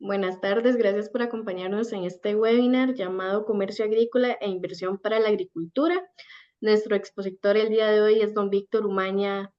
Buenas tardes, gracias por acompañarnos en este webinar llamado Comercio Agrícola e Inversión para la Agricultura. Nuestro expositor el día de hoy es don Víctor Umaña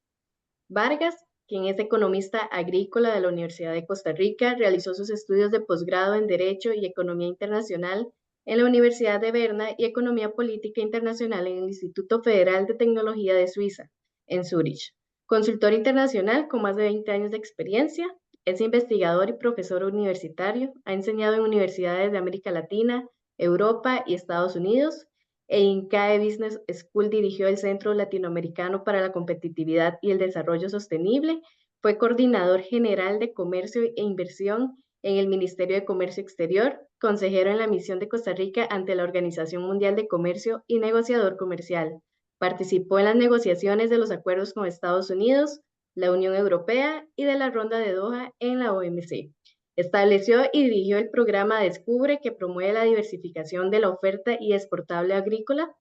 Vargas, quien es economista agrícola de la Universidad de Costa Rica. Realizó sus estudios de posgrado en Derecho y Economía Internacional en la Universidad de Berna y Economía Política Internacional en el Instituto Federal de Tecnología de Suiza, en Zúrich. Consultor internacional con más de 20 años de experiencia, es investigador y profesor universitario, ha enseñado en universidades de América Latina, Europa y Estados Unidos. En CAE Business School dirigió el Centro Latinoamericano para la Competitividad y el Desarrollo Sostenible. Fue coordinador general de Comercio e Inversión en el Ministerio de Comercio Exterior, consejero en la misión de Costa Rica ante la Organización Mundial de Comercio y negociador comercial. Participó en las negociaciones de los acuerdos con Estados Unidos, la Unión Europea y de la Ronda de Doha en la OMC. Estableció y dirigió el programa Descubre, que promueve la diversificación de la oferta y exportable agrícola,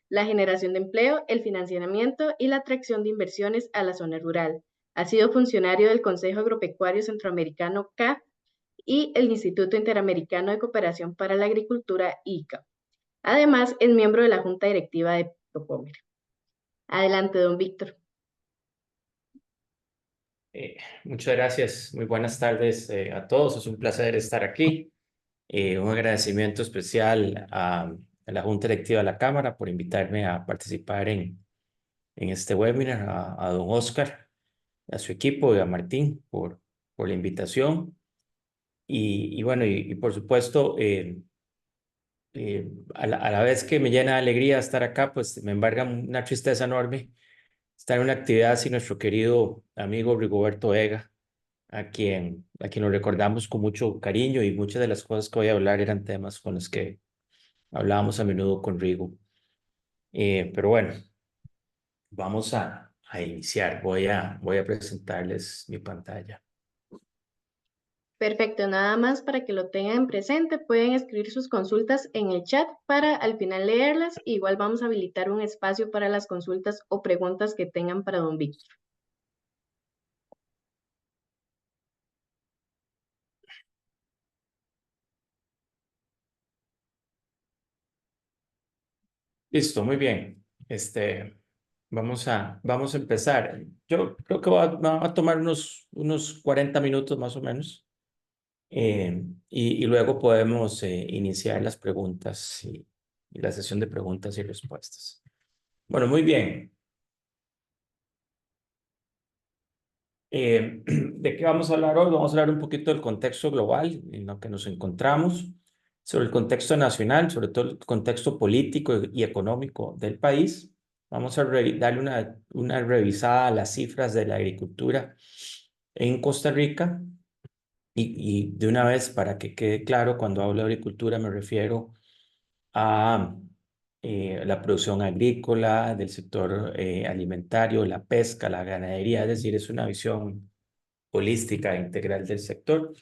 la generación de empleo, el financiamiento y la atracción de inversiones a la zona rural. Ha sido funcionario del Consejo Agropecuario Centroamericano CAP y el Instituto Interamericano de Cooperación para la Agricultura ICA. Además, es miembro de la Junta Directiva de Propomer. Adelante, don Víctor. Muchas gracias, muy buenas tardes a todos, es un placer estar aquí. Un agradecimiento especial a la Junta Directiva de la Cámara por invitarme a participar en este webinar, a don Oscar, a su equipo y a Martín por la invitación. Y bueno, y por supuesto, a la vez que me llena de alegría estar acá, pues me embarga una tristeza enorme estar en una actividad sin nuestro querido amigo Rigoberto Vega, a quien lo recordamos con mucho cariño, y muchas de las cosas que voy a hablar eran temas con los que hablábamos a menudo con Rigo. Pero bueno, vamos a iniciar. Voy a presentarles mi pantalla. Perfecto, nada más para que lo tengan presente, pueden escribir sus consultas en el chat para al final leerlas. Igual vamos a habilitar un espacio para las consultas o preguntas que tengan para don Víctor. Listo, muy bien. Vamos a empezar. Yo creo que va a tomar unos 40 minutos más o menos. Y luego podemos iniciar las preguntas y la sesión de preguntas y respuestas. Bueno, muy bien. ¿De qué vamos a hablar hoy? Vamos a hablar un poquito del contexto global en lo que nos encontramos, sobre el contexto nacional, sobre todo el contexto político y económico del país. Vamos a darle una revisada a las cifras de la agricultura en Costa Rica. Y de una vez, para que quede claro, cuando hablo de agricultura me refiero a la producción agrícola, del sector alimentario, la pesca, la ganadería, es decir, es una visión holística e integral del sector.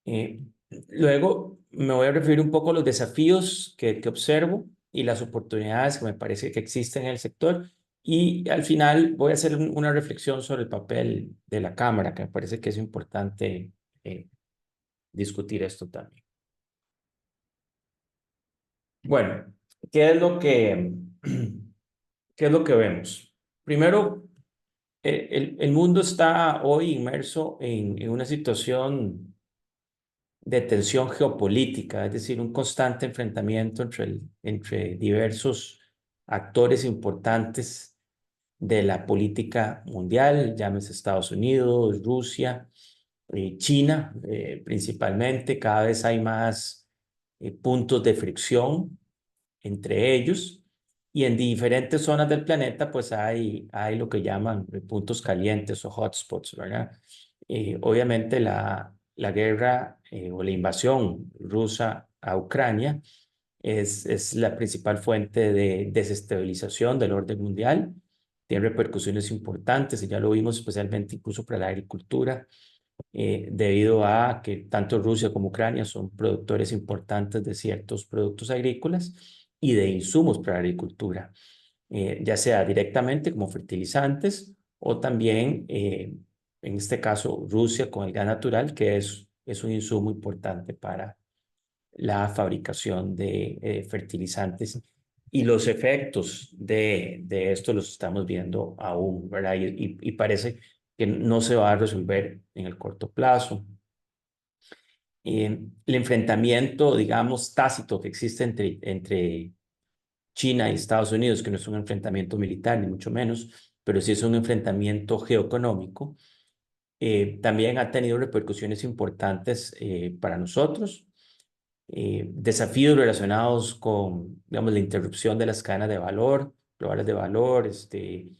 Eh, Luego me voy a referir un poco a los desafíos que observo y las oportunidades que me parece que existen en el sector. Y al final voy a hacer una reflexión sobre el papel de la Cámara, que me parece que es importante discutir esto también. Bueno, ¿qué es lo que, qué es lo que vemos? Primero, el mundo está hoy inmerso en una situación de tensión geopolítica, es decir, un constante enfrentamiento entre diversos actores importantes de la política mundial, llámese Estados Unidos, Rusia, China, principalmente. Cada vez hay más puntos de fricción entre ellos, y en diferentes zonas del planeta pues hay lo que llaman puntos calientes o hotspots, ¿verdad? Obviamente la guerra o la invasión rusa a Ucrania es la principal fuente de desestabilización del orden mundial. Tiene repercusiones importantes, y ya lo vimos especialmente incluso para la agricultura, debido a que tanto Rusia como Ucrania son productores importantes de ciertos productos agrícolas y de insumos para la agricultura, ya sea directamente como fertilizantes, o también, en este caso, Rusia con el gas natural, que es es un insumo importante para la fabricación de fertilizantes. Y los efectos de esto los estamos viendo aún, ¿verdad? Y parece que no se va a resolver en el corto plazo. El enfrentamiento, digamos, tácito que existe entre China y Estados Unidos, que no es un enfrentamiento militar, ni mucho menos, pero sí es un enfrentamiento geoeconómico, también ha tenido repercusiones importantes para nosotros. Desafíos relacionados con, digamos, la interrupción de las cadenas de valor, globales de valor, que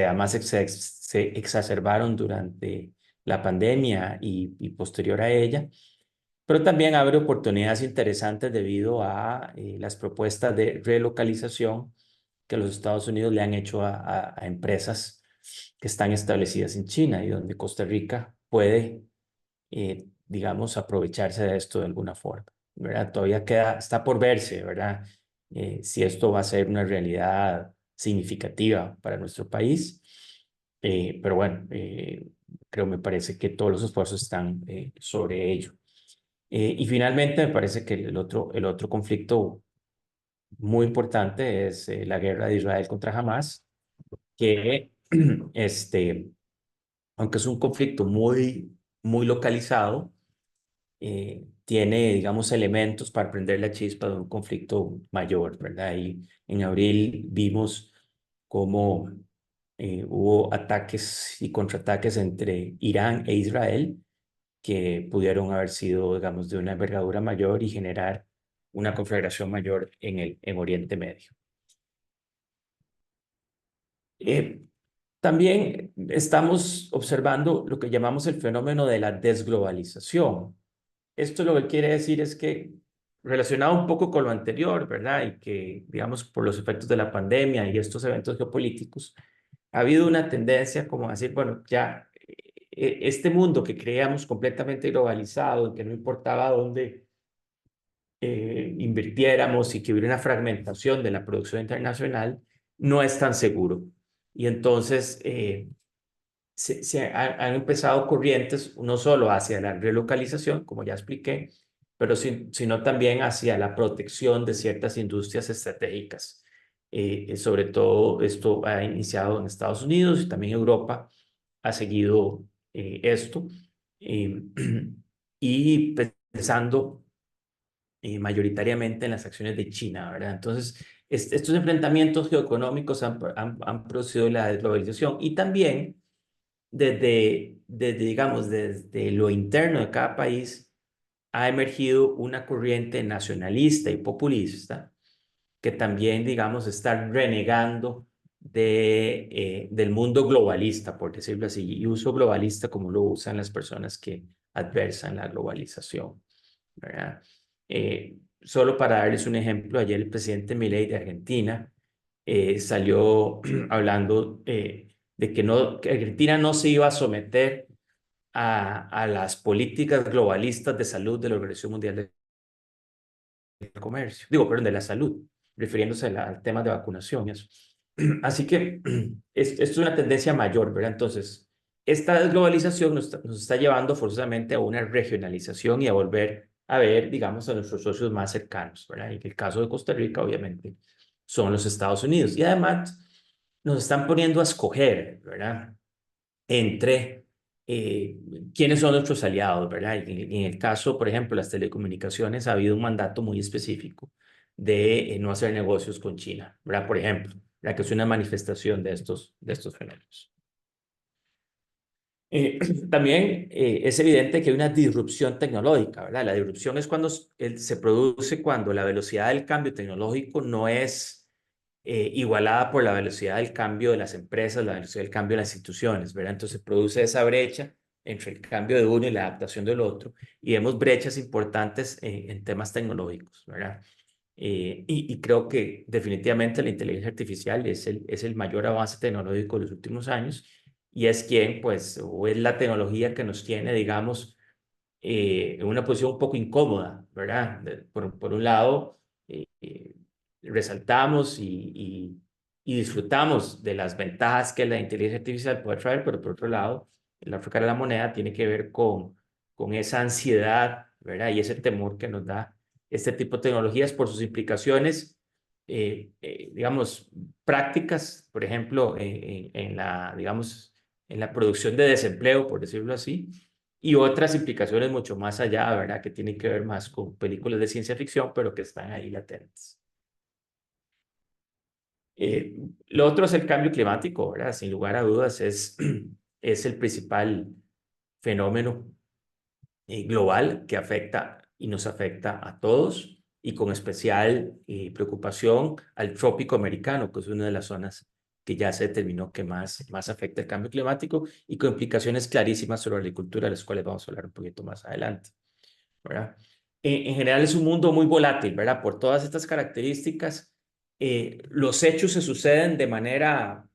además se exacerbaron durante la pandemia y posterior a ella, pero también abre oportunidades interesantes debido a las propuestas de relocalización que los Estados Unidos le han hecho a empresas que están establecidas en China y donde Costa Rica puede, digamos, aprovecharse de esto de alguna forma, ¿verdad? Todavía está por verse, ¿verdad? Si esto va a ser una realidad significativa para nuestro país. Pero bueno, me parece que todos los esfuerzos están sobre ello. Y finalmente, me parece que el otro conflicto muy importante es la guerra de Israel contra Hamas, que este, aunque es un conflicto muy localizado, tiene, digamos, elementos para prender la chispa de un conflicto mayor, ¿verdad? Y en abril vimos cómo hubo ataques y contraataques entre Irán e Israel que pudieron haber sido, digamos, de una envergadura mayor y generar una conflagración mayor en Oriente Medio. Eh, También estamos observando lo que llamamos el fenómeno de la desglobalización. Esto lo que quiere decir es que, relacionado un poco con lo anterior, ¿verdad? Y que, digamos, por los efectos de la pandemia y estos eventos geopolíticos, ha habido una tendencia como a decir, bueno, ya este mundo que creíamos completamente globalizado, en que no importaba dónde invirtiéramos y que hubiera una fragmentación de la producción internacional, no es tan seguro. Y entonces han empezado corrientes no solo hacia la relocalización, como ya expliqué, pero sino también hacia la protección de ciertas industrias estratégicas. Sobre todo esto ha iniciado en Estados Unidos y también Europa ha seguido esto. eh, y pensando mayoritariamente en las acciones de China, ¿verdad? Entonces, estos enfrentamientos geoeconómicos han producido la desglobalización y también digamos, desde lo interno de cada país ha emergido una corriente nacionalista y populista que también, digamos, está renegando del mundo globalista, por decirlo así, y uso globalista como lo usan las personas que adversan la globalización, ¿verdad? Solo para darles un ejemplo, ayer el presidente Milei de Argentina salió hablando de que Argentina no se iba a someter a las políticas globalistas de salud de la Organización Mundial del Comercio, digo, perdón, de la salud, refiriéndose al tema de vacunación y eso. Así que esto es una tendencia mayor, ¿verdad? Entonces, esta desglobalización nos está llevando forzosamente a una regionalización y a volver a ver, digamos, a nuestros socios más cercanos, ¿verdad? Y en el caso de Costa Rica, obviamente, son los Estados Unidos. Y además, nos están poniendo a escoger, ¿verdad? Entre eh, quiénes son nuestros aliados, ¿verdad? Y en el caso, por ejemplo, las telecomunicaciones, ha habido un mandato muy específico de no hacer negocios con China, ¿verdad? Por ejemplo, ¿verdad? Que es una manifestación de estos fenómenos. Eh, También es evidente que hay una disrupción tecnológica, ¿verdad? La disrupción es cuando se produce cuando la velocidad del cambio tecnológico no es igualada por la velocidad del cambio de las empresas, la velocidad del cambio de las instituciones, ¿verdad? Entonces se produce esa brecha entre el cambio de uno y la adaptación del otro, y vemos brechas importantes en temas tecnológicos, ¿verdad? Y creo que definitivamente la inteligencia artificial es el mayor avance tecnológico de los últimos años y es quien, pues, o es la tecnología que nos tiene, digamos, en una posición un poco incómoda, ¿verdad? Por un lado, resaltamos y disfrutamos de las ventajas que la inteligencia artificial puede traer, pero por otro lado, la otra cara de la moneda tiene que ver con con esa ansiedad, ¿verdad? Y ese temor que nos da este tipo de tecnologías por sus implicaciones, digamos, prácticas, por ejemplo, en la, digamos, en la producción de desempleo, por decirlo así, y otras implicaciones mucho más allá, ¿verdad? Que tienen que ver más con películas de ciencia ficción, pero que están ahí latentes. Lo otro es el cambio climático, ¿verdad? Sin lugar a dudas es el principal fenómeno global que afecta y nos afecta a todos y con especial preocupación al trópico americano, que es una de las zonas que ya se determinó que más afecta el cambio climático y con implicaciones clarísimas sobre la agricultura, de las cuales vamos a hablar un poquito más adelante, ¿verdad? En general es un mundo muy volátil, ¿verdad? Por todas estas características, los hechos se suceden de manera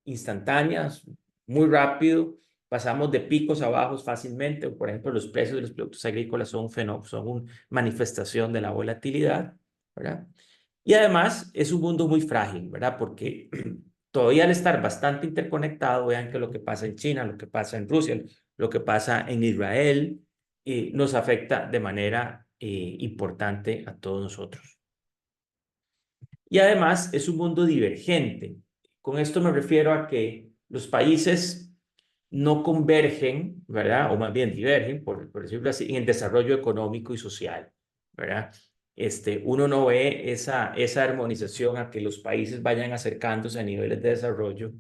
instantáneas, muy rápido, pasamos de picos a bajos fácilmente. Por ejemplo, los precios de los productos agrícolas son son una manifestación de la volatilidad, ¿verdad? Y además es un mundo muy frágil, ¿verdad? Porque todavía al estar bastante interconectado, vean que lo que pasa en China, lo que pasa en Rusia, lo que pasa en Israel, nos afecta de manera importante a todos nosotros. Y además es un mundo divergente. Con esto me refiero a que los países no convergen, ¿verdad? O más bien divergen, por decirlo así, en el desarrollo económico y social, ¿verdad? Uno no ve esa armonización a que los países vayan acercándose a niveles de desarrollo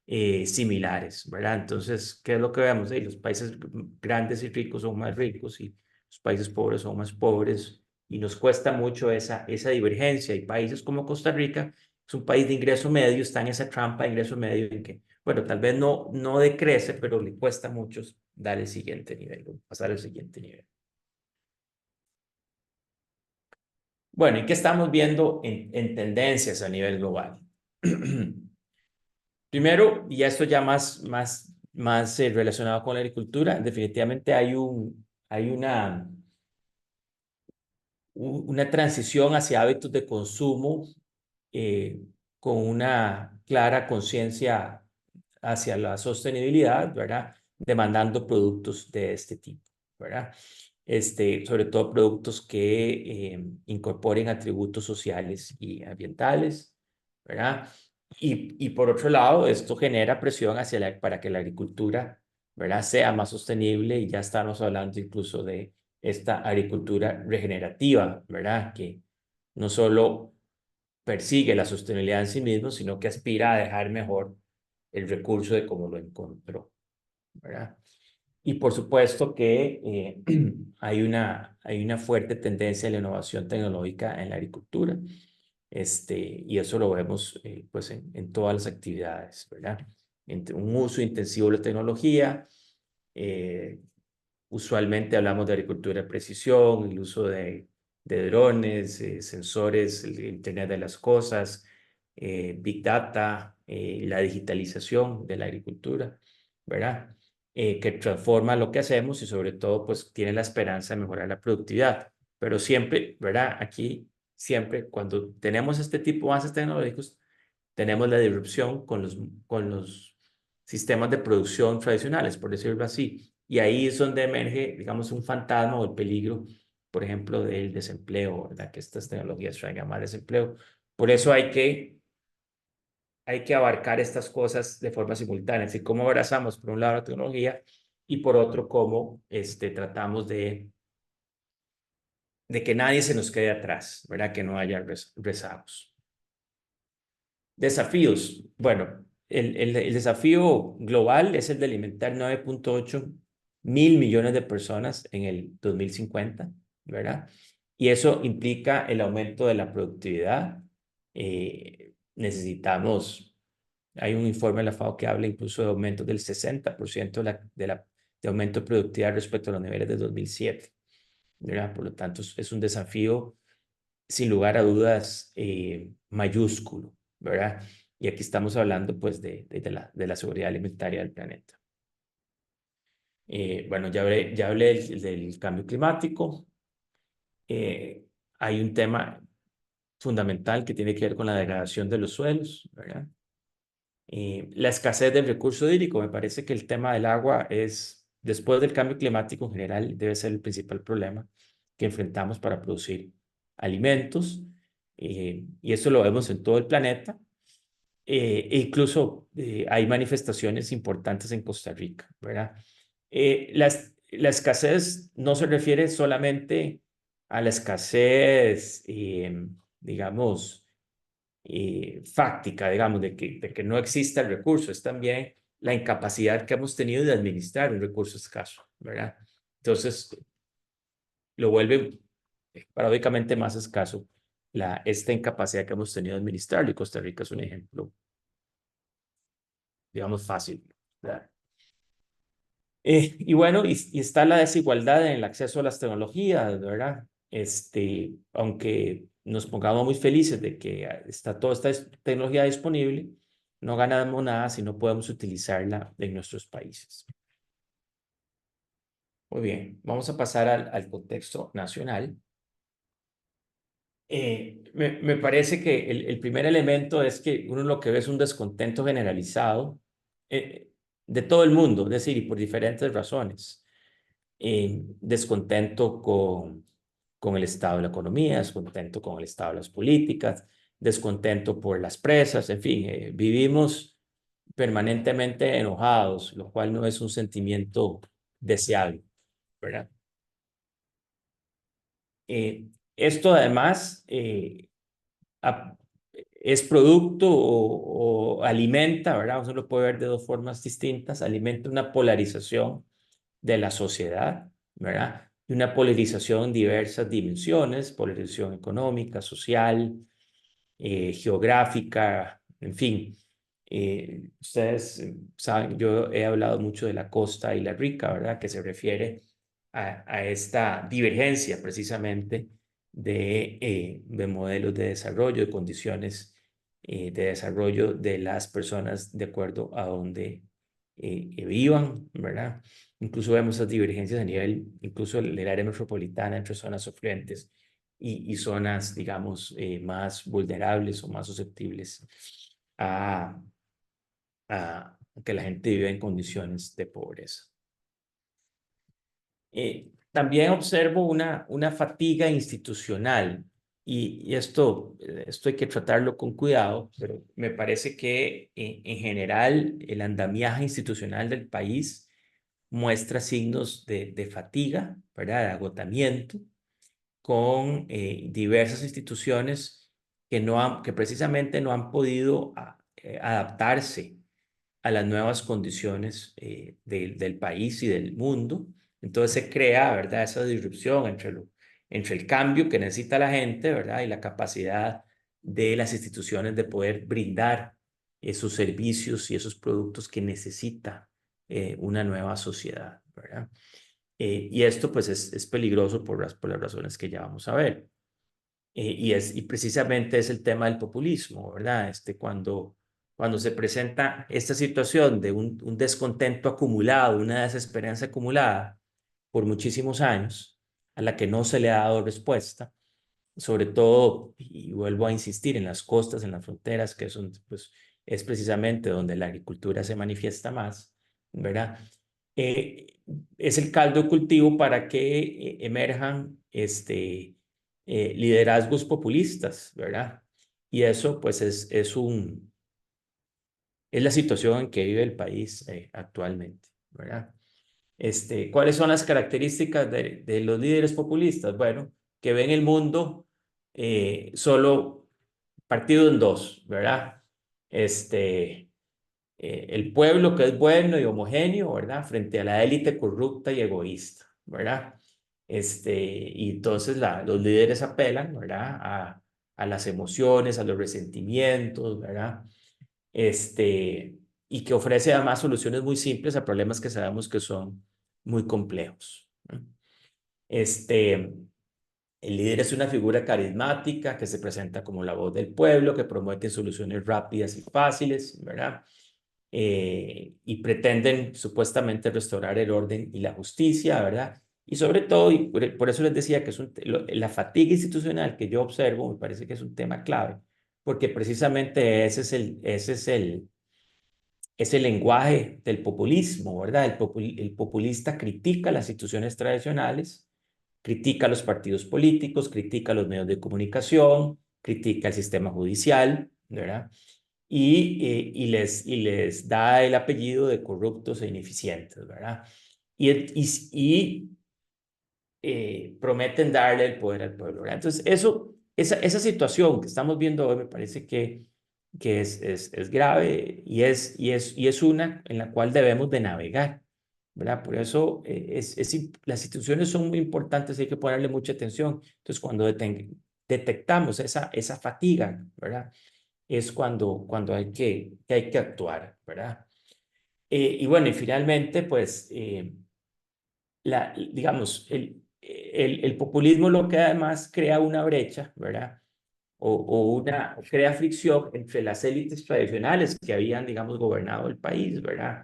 similares, ¿verdad? Entonces, ¿qué es lo que vemos? Los países grandes y ricos son más ricos y los países pobres son más pobres y nos cuesta mucho esa divergencia. Y países como Costa Rica, es un país de ingreso medio, está en esa trampa de ingreso medio en que, bueno, tal vez no decrece, pero le cuesta mucho dar el siguiente nivel, pasar al siguiente nivel. Bueno, ¿y qué estamos viendo en tendencias a nivel global? Primero, y esto ya más relacionado con la agricultura, definitivamente hay una transición hacia hábitos de consumo eh, con una clara conciencia hacia la sostenibilidad, ¿verdad? Demandando productos de este tipo, ¿verdad? Sobre todo productos que incorporen atributos sociales y ambientales, ¿verdad? Y por otro lado, esto genera presión para que la agricultura, ¿verdad? Sea más sostenible y ya estamos hablando incluso de esta agricultura regenerativa, ¿verdad? Que no solo persigue la sostenibilidad en sí mismo, sino que aspira a dejar mejor el recurso de cómo lo encontró, ¿verdad? Y por supuesto que hay una fuerte tendencia a la innovación tecnológica en la agricultura, y eso lo vemos pues en todas las actividades, ¿verdad? Entre un uso intensivo de la tecnología, eh, usualmente hablamos de agricultura de precisión, el uso de drones, sensores, el Internet de las cosas, Big Data, la digitalización de la agricultura, ¿verdad? Que transforma lo que hacemos y sobre todo pues tiene la esperanza de mejorar la productividad. Pero siempre, ¿verdad? Aquí, siempre cuando tenemos este tipo de avances tecnológicos, tenemos la disrupción con los sistemas de producción tradicionales, por decirlo así. Y ahí es donde emerge, digamos, un fantasma o el peligro, por ejemplo, del desempleo, ¿verdad? Que estas tecnologías traigan más desempleo. Por eso hay que abarcar estas cosas de forma simultánea, es decir, cómo abrazamos por un lado la tecnología y por otro cómo tratamos de que nadie se nos quede atrás, ¿verdad? Que no haya rezagos. Desafíos. Bueno, el desafío global es el de alimentar 9.8 mil millones de personas en el 2050, ¿verdad? Y eso implica el aumento de la productividad. Necesitamos, hay un informe de la FAO que habla incluso de aumentos del 60% de aumento de productividad respecto a los niveles de 2007, ¿verdad? Por lo tanto, es un desafío sin lugar a dudas mayúsculo, ¿verdad? Y aquí estamos hablando pues de la seguridad alimentaria del planeta. Bueno, ya hablé del cambio climático. Hay un tema fundamental que tiene que ver con la degradación de los suelos, ¿verdad? La escasez del recurso hídrico. Me parece que el tema del agua es después del cambio climático en general, debe ser el principal problema que enfrentamos para producir alimentos, y eso lo vemos en todo el planeta. E incluso hay manifestaciones importantes en Costa Rica, ¿verdad? La escasez no se refiere solamente a la escasez, digamos, fáctica, digamos, de que no exista el recurso, es también la incapacidad que hemos tenido de administrar un recurso escaso, ¿verdad? Entonces, lo vuelve paradójicamente más escaso esta incapacidad que hemos tenido de administrarlo, y Costa Rica es un ejemplo, digamos, fácil, ¿verdad? Y bueno, y está la desigualdad en el acceso a las tecnologías, ¿verdad? Aunque nos pongamos muy felices de que está toda esta tecnología disponible, no ganamos nada si no podemos utilizarla en nuestros países. Muy bien, vamos a pasar al contexto nacional. Me parece que el primer elemento es que uno lo que ve es un descontento generalizado eh, de todo el mundo, es decir, y por diferentes razones. Descontento con el estado de la economía, descontento con el estado de las políticas, descontento por las presas, en fin, vivimos permanentemente enojados, lo cual no es un sentimiento deseable, ¿verdad? Esto además a- es producto o alimenta, ¿verdad? Uno lo puede ver de dos formas distintas, alimenta una polarización de la sociedad, ¿verdad? Y una polarización en diversas dimensiones, polarización económica, social, geográfica, en fin. Ustedes saben, yo he hablado mucho de la costa y la rica, ¿verdad? Que se refiere a esta divergencia precisamente de modelos de desarrollo, de condiciones de desarrollo de las personas de acuerdo a donde vivan, ¿verdad? Incluso vemos esas divergencias a nivel, incluso del área metropolitana entre zonas afluentes y zonas, digamos, más vulnerables o más susceptibles a, a que la gente vive en condiciones de pobreza. También observo una fatiga institucional y esto hay que tratarlo con cuidado, pero me parece que en general el andamiaje institucional del país muestra signos de fatiga, ¿verdad? De agotamiento con diversas instituciones que precisamente no han podido adaptarse a las nuevas condiciones del país y del mundo. Entonces se crea, ¿verdad?, esa disrupción entre el cambio que necesita la gente, ¿verdad?, y la capacidad de las instituciones de poder brindar esos servicios y esos productos que necesita una nueva sociedad, ¿verdad? Y esto pues es peligroso por las razones que ya vamos a ver. Y precisamente es el tema del populismo, ¿verdad? Cuando se presenta esta situación de un descontento acumulado, una desesperanza acumulada por muchísimos años, a la que no se le ha dado respuesta, sobre todo, y vuelvo a insistir, en las costas, en las fronteras, que son, pues, es precisamente donde la agricultura se manifiesta más, ¿verdad? Eh, es el caldo de cultivo para que emerjan liderazgos populistas, ¿verdad? Y eso, pues, es la situación en que vive el país actualmente, ¿verdad? ¿Cuáles son las características de los líderes populistas? Bueno, que ven el mundo solo partido en dos, ¿verdad? El pueblo que es bueno y homogéneo, ¿verdad? Frente a la élite corrupta y egoísta, ¿verdad? Y entonces los líderes apelan, ¿verdad? A las emociones, a los resentimientos, ¿verdad? Este, y que ofrece además soluciones muy simples a problemas que sabemos que son muy complejos, ¿no? El líder es una figura carismática que se presenta como la voz del pueblo, que promete soluciones rápidas y fáciles, ¿verdad? Y pretenden supuestamente restaurar el orden y la justicia, ¿verdad? Y sobre todo, y por eso les decía que la fatiga institucional que yo observo me parece que es un tema clave, porque precisamente ese es es el lenguaje del populismo, ¿verdad? El populista critica las instituciones tradicionales, critica los partidos políticos, critica los medios de comunicación, critica el sistema judicial, ¿verdad? Y les da el apellido de corruptos e ineficientes, ¿verdad? Y prometen darle el poder al pueblo, ¿verdad? Entonces, esa situación que estamos viendo hoy me parece que es grave y es una en la cual debemos de navegar, ¿verdad? Por eso las instituciones son muy importantes, hay que ponerle mucha atención. Entonces, cuando detectamos esa fatiga, ¿verdad? Es cuando hay que actuar, ¿verdad? Y bueno, y finalmente, pues, digamos, el populismo lo que además crea una brecha, ¿verdad? Crea fricción entre las élites tradicionales que habían, digamos, gobernado el país, ¿verdad?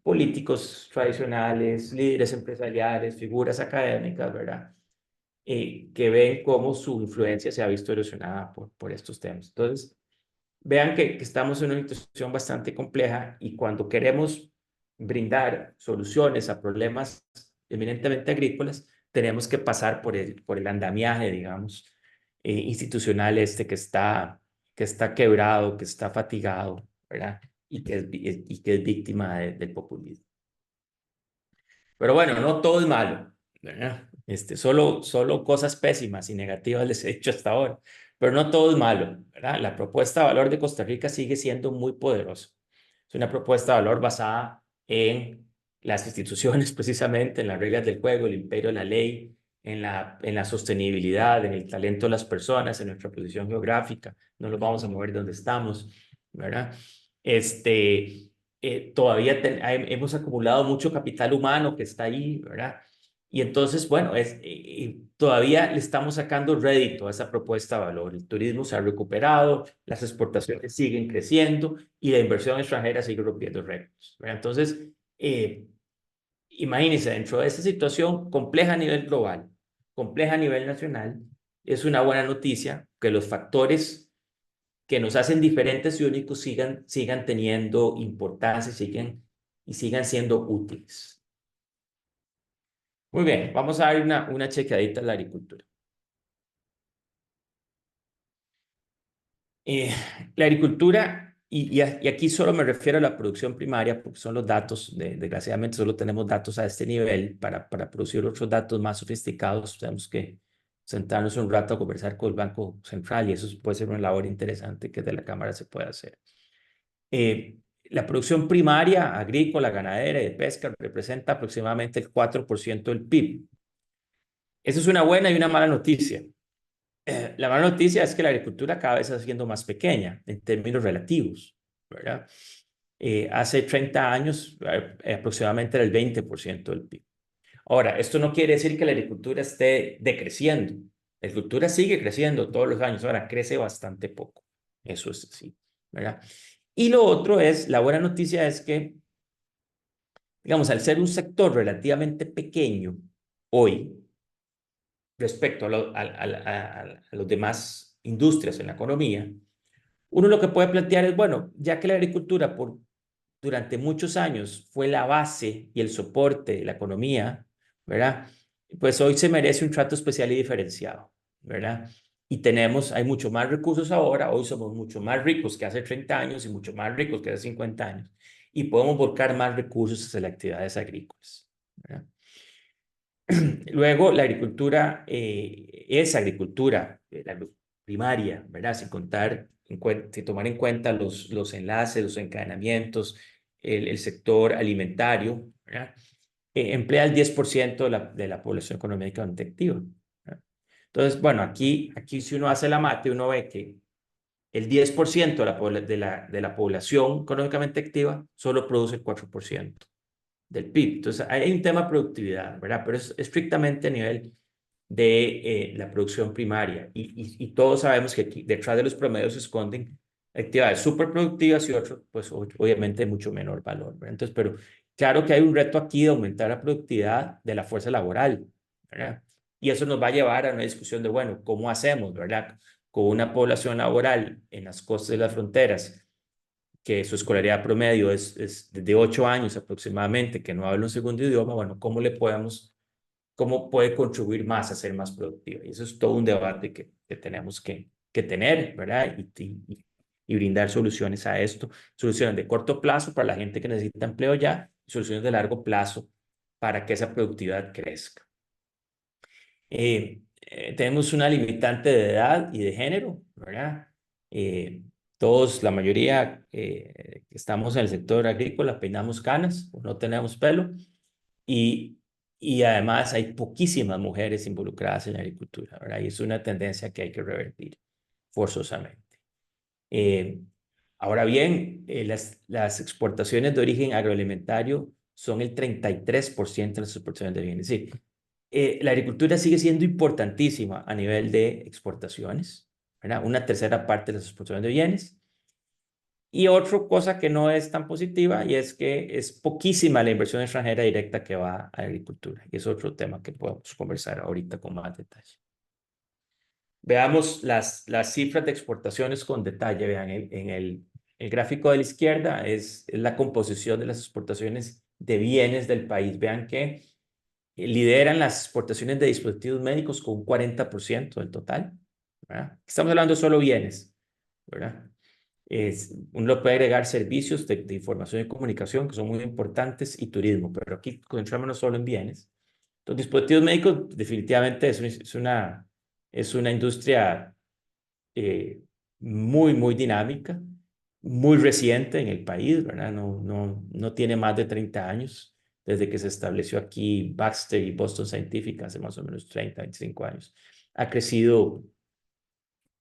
Políticos tradicionales, líderes empresariales, figuras académicas, ¿verdad? Que ven cómo su influencia se ha visto erosionada por estos temas. Entonces, vean que estamos en una situación bastante compleja y cuando queremos brindar soluciones a problemas eminentemente agrícolas, tenemos que pasar por el andamiaje, digamos, institucional que está quebrado, que está fatigado, ¿verdad? Y que es víctima del populismo. Pero bueno, no todo es malo, ¿verdad? Solo cosas pésimas y negativas les he dicho hasta ahora, pero no todo es malo, ¿verdad? La propuesta de valor de Costa Rica sigue siendo muy poderosa. Es una propuesta de valor basada en las instituciones, precisamente, en las reglas del juego, el imperio de la ley, en la sostenibilidad, en el talento de las personas, en nuestra posición geográfica. No nos vamos a mover de donde estamos, ¿verdad? Todavía hemos acumulado mucho capital humano que está ahí, ¿verdad? Y entonces, bueno, todavía le estamos sacando rédito a esa propuesta de valor. El turismo se ha recuperado, las exportaciones siguen creciendo y la inversión extranjera sigue rompiendo récords, ¿verdad? Entonces, imagínense, dentro de esa situación compleja a nivel global, compleja a nivel nacional, es una buena noticia que los factores que nos hacen diferentes y únicos sigan teniendo importancia y sigan siendo útiles. Muy bien, vamos a dar una chequeadita a la agricultura. Eh, la agricultura, y aquí solo me refiero a la producción primaria, porque son los datos, desgraciadamente solo tenemos datos a este nivel. Para producir otros datos más sofisticados, tenemos que sentarnos un rato a conversar con el Banco Central y eso puede ser una labor interesante que desde la Cámara se puede hacer. La producción primaria, agrícola, ganadera y de pesca representa aproximadamente el 4% del PIB. Esa es una buena y una mala noticia. La mala noticia es que la agricultura cada vez está siendo más pequeña en términos relativos, ¿verdad? Hace 30 años aproximadamente era el 20% del PIB. Ahora, esto no quiere decir que la agricultura esté decreciendo. La agricultura sigue creciendo todos los años, ahora crece bastante poco. Eso es así, ¿verdad? Y lo otro es, la buena noticia es que, digamos, al ser un sector relativamente pequeño hoy, respecto a los demás industrias en la economía, uno lo que puede plantear es, bueno, ya que la agricultura durante muchos años fue la base y el soporte de la economía, ¿verdad? Pues hoy se merece un trato especial y diferenciado, ¿verdad? Y hay mucho más recursos ahora, hoy somos mucho más ricos que hace 30 años y mucho más ricos que hace 50 años, y podemos volcar más recursos hacia las actividades agrícolas, ¿verdad? Luego, la agricultura es agricultura, la primaria, ¿verdad? Sin tomar en cuenta los enlaces, los encadenamientos, el sector alimentario, ¿verdad? Emplea el 10% de la población económicamente activa, ¿verdad? Entonces, bueno, aquí si uno hace la mate, uno ve que el 10% de la población económicamente activa solo produce el 4% del PIB. Entonces, hay un tema de productividad, ¿verdad? Pero es estrictamente a nivel de la producción primaria. Y todos sabemos que aquí, detrás de los promedios se esconden actividades súper productivas y otras, pues obviamente de mucho menor valor, ¿verdad? Entonces, pero claro que hay un reto aquí de aumentar la productividad de la fuerza laboral, ¿verdad? Y eso nos va a llevar a una discusión de, bueno, ¿cómo hacemos, ¿verdad? Con una población laboral en las costas de las fronteras que su escolaridad promedio es de 8 años aproximadamente, que no habla un segundo idioma, bueno, cómo puede contribuir más a ser más productiva? Y eso es todo un debate que tenemos que tener, ¿verdad? Y brindar soluciones a esto, soluciones de corto plazo para la gente que necesita empleo ya, y soluciones de largo plazo para que esa productividad crezca. Tenemos una limitante de edad y de género, ¿verdad? Todos, la mayoría que estamos en el sector agrícola, peinamos canas o no tenemos pelo y, y además hay poquísimas mujeres involucradas en la agricultura, ¿verdad? Y es una tendencia que hay que revertir forzosamente. Eh, Ahora bien, las exportaciones de origen agroalimentario son el 33% de las exportaciones de bienes. Es decir, la agricultura sigue siendo importantísima a nivel de exportaciones, ¿verdad? Una tercera parte de las exportaciones de bienes. Y otra cosa que no es tan positiva y es que es poquísima la inversión extranjera directa que va a la agricultura. Y es otro tema que podemos conversar ahorita con más detalle. Veamos las cifras de exportaciones con detalle. Vean, el gráfico de la izquierda es la composición de las exportaciones de bienes del país. Vean que lideran las exportaciones de dispositivos médicos con un 40% del total, ¿verdad? Estamos hablando de solo bienes, ¿verdad? Uno puede agregar servicios de información y comunicación que son muy importantes y turismo, pero aquí concentrémonos solo en bienes. Los dispositivos médicos definitivamente es una industria eh, muy dinámica, muy reciente en el país, ¿verdad? No tiene más de 30 años desde que se estableció aquí Baxter y Boston Scientific hace más o menos 25 años. Ha crecido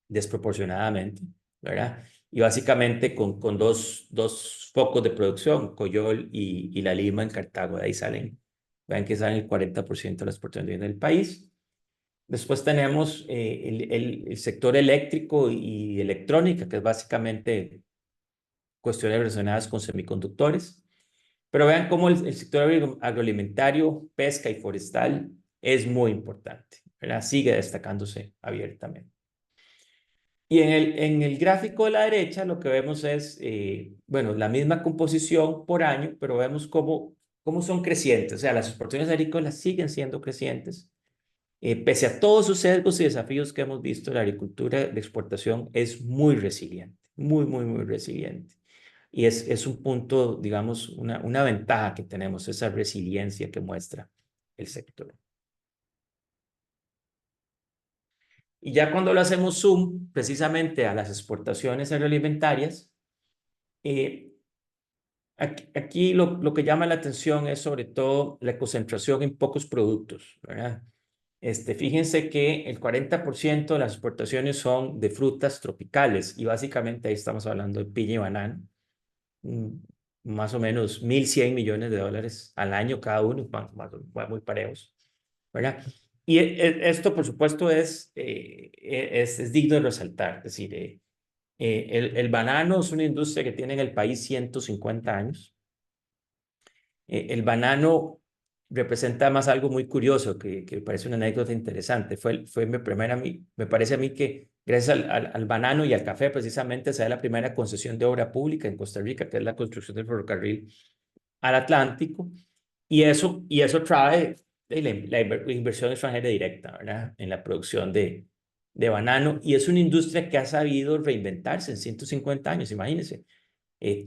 desproporcionadamente, ¿verdad? Y básicamente con dos focos de producción, Coyol y La Lima en Cartago, de ahí salen, vean que salen el 40% de las exportaciones del país. Después tenemos el sector eléctrico y electrónica, que es básicamente cuestiones relacionadas con semiconductores. Pero vean cómo el sector agroalimentario, pesca y forestal es muy importante, ¿verdad? Sigue destacándose abiertamente. Y en el gráfico de la derecha lo que vemos es, bueno, la misma composición por año, pero vemos cómo son crecientes. O sea, las exportaciones agrícolas siguen siendo crecientes. Pese a todos sus sesgos y desafíos que hemos visto, la agricultura de exportación es muy resiliente, muy resiliente. Y es un punto, digamos, una ventaja que tenemos, esa resiliencia que muestra el sector. Y ya cuando lo hacemos zoom precisamente a las exportaciones agroalimentarias, eh, aquí lo que llama la atención es sobre todo la concentración en pocos productos, ¿verdad? Fíjense que el 40% de las exportaciones son de frutas tropicales y básicamente ahí estamos hablando de piña y banano, mm, más o menos 1.100 millones de dólares al año cada uno, muy parejos, ¿verdad? Y esto, por supuesto, es digno de resaltar, es decir, el banano es una industria que tiene en el país 150 años. El banano representa más algo muy curioso que parece una anécdota interesante. Me parece a mí que gracias al banano y al café precisamente se da la primera concesión de obra pública en Costa Rica, que es la construcción del ferrocarril al Atlántico. Y eso trae la inversión extranjera directa, ¿verdad? En la producción de banano. Y es una industria que ha sabido reinventarse en 150 años, imagínense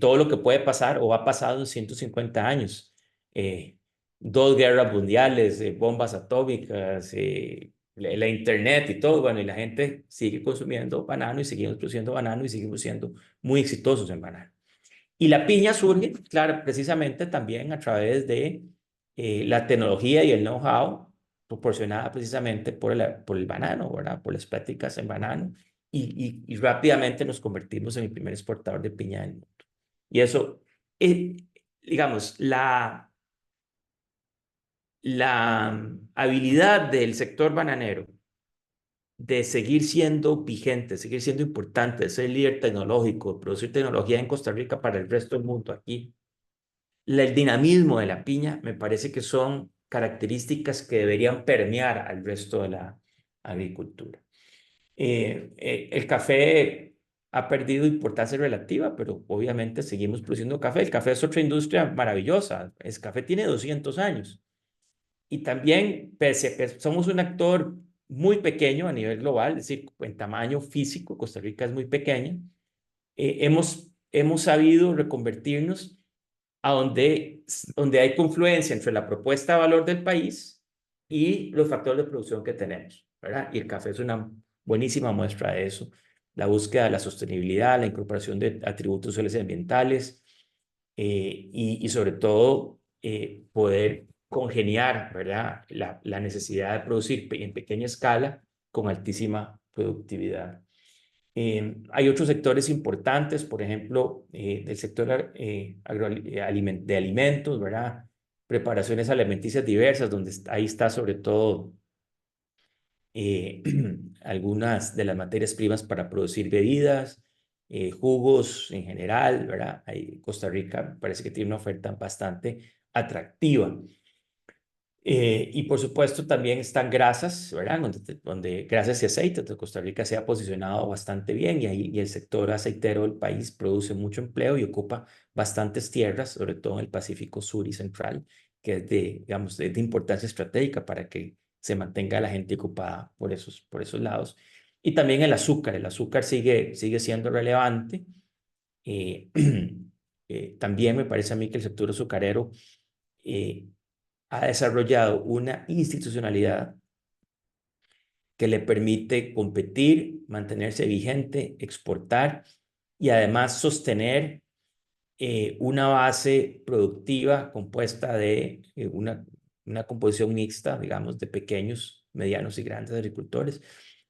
todo lo que puede pasar o ha pasado en 150 años. Eh, Dos guerras mundiales, bombas atómicas, la internet y todo, bueno, y la gente sigue consumiendo banano y seguimos produciendo banano y seguimos siendo muy exitosos en banano. Y la piña surge, claro, precisamente también a través de la tecnología y el know-how proporcionada precisamente por el banano, ¿verdad? Por las prácticas en banano. Y rápidamente nos convertimos en el primer exportador de piña del mundo. Y eso, eh, digamos, la habilidad del sector bananero de seguir siendo vigente, seguir siendo importante, de ser líder tecnológico, de producir tecnología en Costa Rica para el resto del mundo aquí. El dinamismo de la piña me parece que son características que deberían permear al resto de la agricultura. El café ha perdido importancia relativa, pero obviamente seguimos produciendo café. El café es otra industria maravillosa. El café tiene 200 años. Y también, pese a que somos un actor muy pequeño a nivel global, es decir, en tamaño físico, Costa Rica es muy pequeña, hemos sabido reconvertirnos a donde hay confluencia entre la propuesta de valor del país y los factores de producción que tenemos, ¿verdad? Y el café es una buenísima muestra de eso. La búsqueda de la sostenibilidad, la incorporación de atributos sociales y ambientales, y sobre todo poder congeniar, ¿verdad? La necesidad de producir en pequeña escala con altísima productividad. Hay otros sectores importantes, por ejemplo, del sector de alimentos, ¿verdad? Preparaciones alimenticias diversas, donde ahí está sobre todo eh, algunas de las materias primas para producir bebidas, jugos en general, ¿verdad? Ahí Costa Rica parece que tiene una oferta bastante atractiva. Y por supuesto también están grasas, ¿verdad? Donde grasas y aceites, donde Costa Rica se ha posicionado bastante bien y el sector aceitero del país produce mucho empleo y ocupa bastantes tierras, sobre todo en el Pacífico Sur y Central, que es digamos, de importancia estratégica para que se mantenga la gente ocupada por esos lados. Y también el azúcar sigue siendo relevante. Eh, también me parece a mí que el sector azucarero eh, ha desarrollado una institucionalidad que le permite competir, mantenerse vigente, exportar y además sostener una base productiva compuesta de una composición mixta, digamos, de pequeños, medianos y grandes agricultores.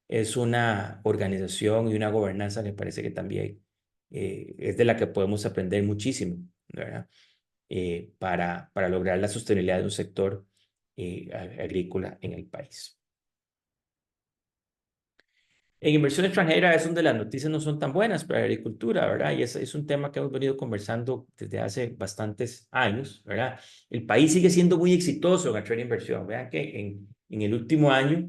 Es una organización y una gobernanza que me parece que también es de la que podemos aprender muchísimo, ¿verdad? Para lograr la sostenibilidad de un sector agrícola en el país. En inversión extranjera es donde las noticias no son tan buenas para la agricultura, ¿verdad? Y es un tema que hemos venido conversando desde hace bastantes años, ¿verdad? El país sigue siendo muy exitoso en atraer inversión. Vean que en el último año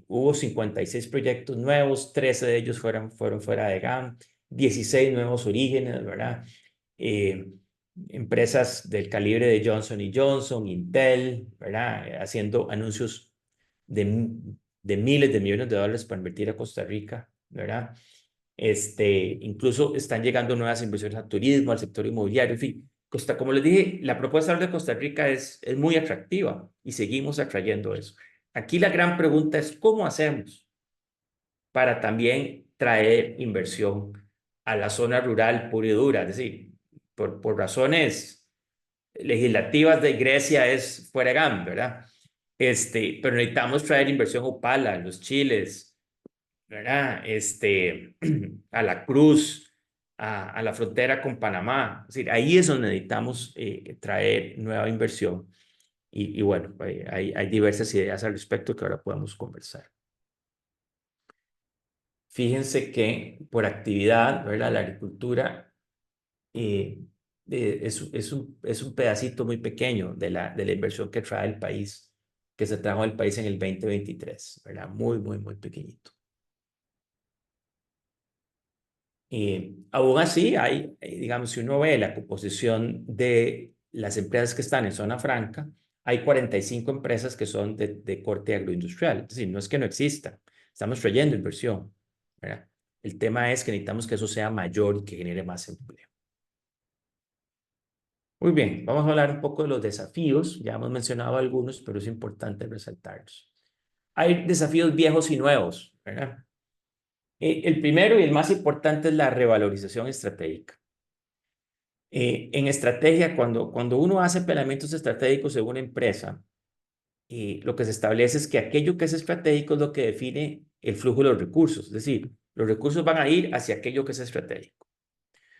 hubo 56 proyectos nuevos, 13 de ellos fueron fuera de GAM, 16 nuevos orígenes, ¿verdad? Eh, Empresas del calibre de Johnson Johnson, Intel, ¿verdad? Haciendo anuncios de, de miles de millones de dólares para invertir a Costa Rica, ¿verdad? Incluso están llegando nuevas inversiones al turismo, al sector inmobiliario, en fin. Como les dije, la propuesta de Costa Rica es muy atractiva y seguimos atrayendo eso. Aquí la gran pregunta es, ¿cómo hacemos para también traer inversión a la zona rural pura y dura? Es decir, por razones legislativas de Grecia es fuera GAM, ¿verdad? Pero necesitamos traer inversión a Upala, a los Chiles, ¿verdad? A la Cruz, a la frontera con Panamá. Es decir, ahí es donde necesitamos traer nueva inversión. Y bueno, hay diversas ideas al respecto que ahora podemos conversar. Fíjense que por actividad, ¿verdad? La agricultura es un pedacito muy pequeño de la inversión que trae el país, que se trajo al país en el 2023, ¿verdad? Muy, muy, muy pequeñito. Aún así, digamos, si uno ve la composición de las empresas que están en zona franca, hay 45 empresas que son de corte agroindustrial. Es decir, no es que no exista, estamos trayendo inversión, ¿verdad? El tema es que necesitamos que eso sea mayor y que genere más empleo. Muy bien, vamos a hablar un poco de los desafíos. Ya hemos mencionado algunos, pero es importante resaltarlos. Hay desafíos viejos y nuevos, ¿verdad? El primero y el más importante es la revalorización estratégica. En estrategia, cuando uno hace planeamientos estratégicos en una empresa, lo que se establece es que aquello que es estratégico es lo que define el flujo de los recursos. Es decir, los recursos van a ir hacia aquello que es estratégico.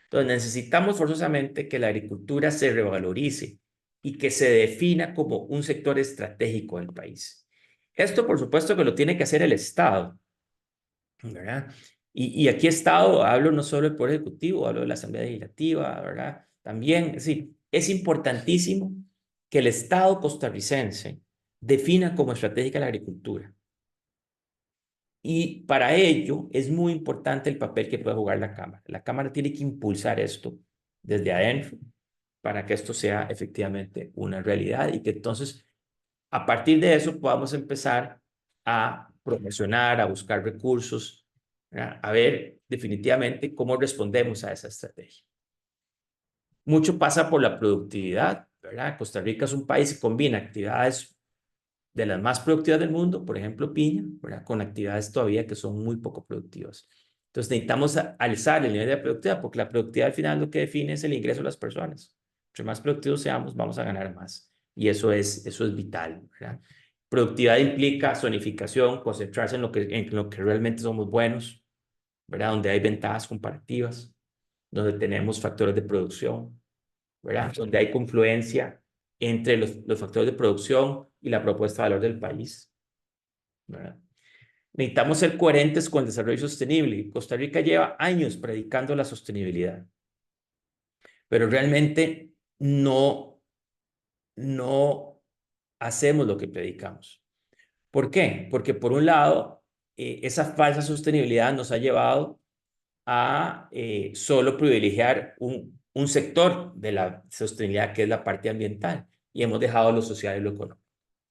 Entonces, necesitamos forzosamente que la agricultura se revalorice y que se defina como un sector estratégico del país. Esto, por supuesto, que lo tiene que hacer el Estado, ¿verdad? Y aquí Estado, hablo no solo del Poder Ejecutivo, hablo de la Asamblea Legislativa, ¿verdad? También, es decir, es importantísimo que el Estado costarricense defina como estratégica la agricultura. Y para ello es muy importante el papel que puede jugar la Cámara. La Cámara tiene que impulsar esto desde adentro para que esto sea efectivamente una realidad y que entonces a partir de eso podamos empezar a promocionar, a buscar recursos, ¿verdad? A ver definitivamente cómo respondemos a esa estrategia. Mucho pasa por la productividad, ¿verdad? Costa Rica es un país que combina actividades de las más productivas del mundo, por ejemplo, piña, ¿verdad? Con actividades todavía que son muy poco productivas. Entonces necesitamos alzar el nivel de productividad, porque la productividad al final lo que define es el ingreso de las personas. Entre más productivos seamos, vamos a ganar más. Y eso es vital, ¿verdad? Productividad implica zonificación, concentrarse en lo que realmente somos buenos, ¿verdad? Donde hay ventajas comparativas, donde tenemos factores de producción, ¿verdad? Donde hay confluencia entre los factores de producción y la propuesta de valor del país, ¿verdad? Necesitamos ser coherentes con el desarrollo sostenible. Costa Rica lleva años predicando la sostenibilidad, pero realmente no hacemos lo que predicamos. ¿Por qué? Porque por un lado, esa falsa sostenibilidad nos ha llevado a solo privilegiar un sector de la sostenibilidad, que es la parte ambiental, y hemos dejado lo social y lo económico,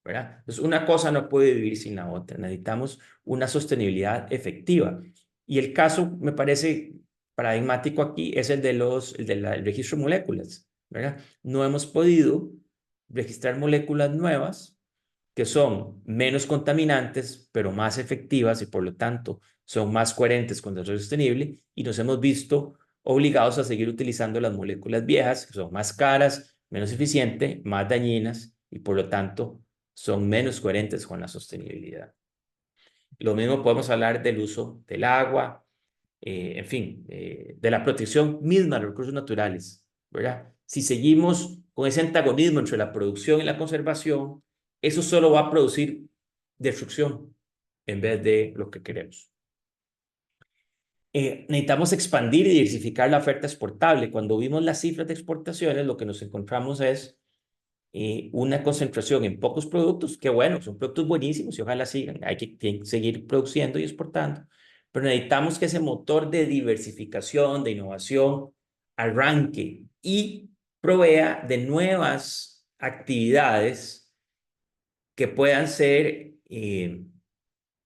¿verdad? Entonces, una cosa no puede vivir sin la otra. Necesitamos una sostenibilidad efectiva. Y el caso, me parece paradigmático aquí, es el registro de moléculas, ¿verdad? No hemos podido registrar moléculas nuevas que son menos contaminantes, pero más efectivas y por lo tanto son más coherentes con el desarrollo sostenible, y nos hemos visto obligados a seguir utilizando las moléculas viejas, que son más caras, menos eficientes, más dañinas y por lo tanto son menos coherentes con la sostenibilidad. Lo mismo podemos hablar del uso del agua, en fin, de la protección misma de los recursos naturales, ¿verdad? Si seguimos con ese antagonismo entre la producción y la conservación, eso solo va a producir destrucción en vez de lo que queremos. Necesitamos expandir y diversificar la oferta exportable. Cuando vimos las cifras de exportaciones, lo que nos encontramos es una concentración en pocos productos, que bueno, son productos buenísimos y ojalá sigan, hay que seguir produciendo y exportando, pero necesitamos que ese motor de diversificación, de innovación, arranque y provea de nuevas actividades que puedan ser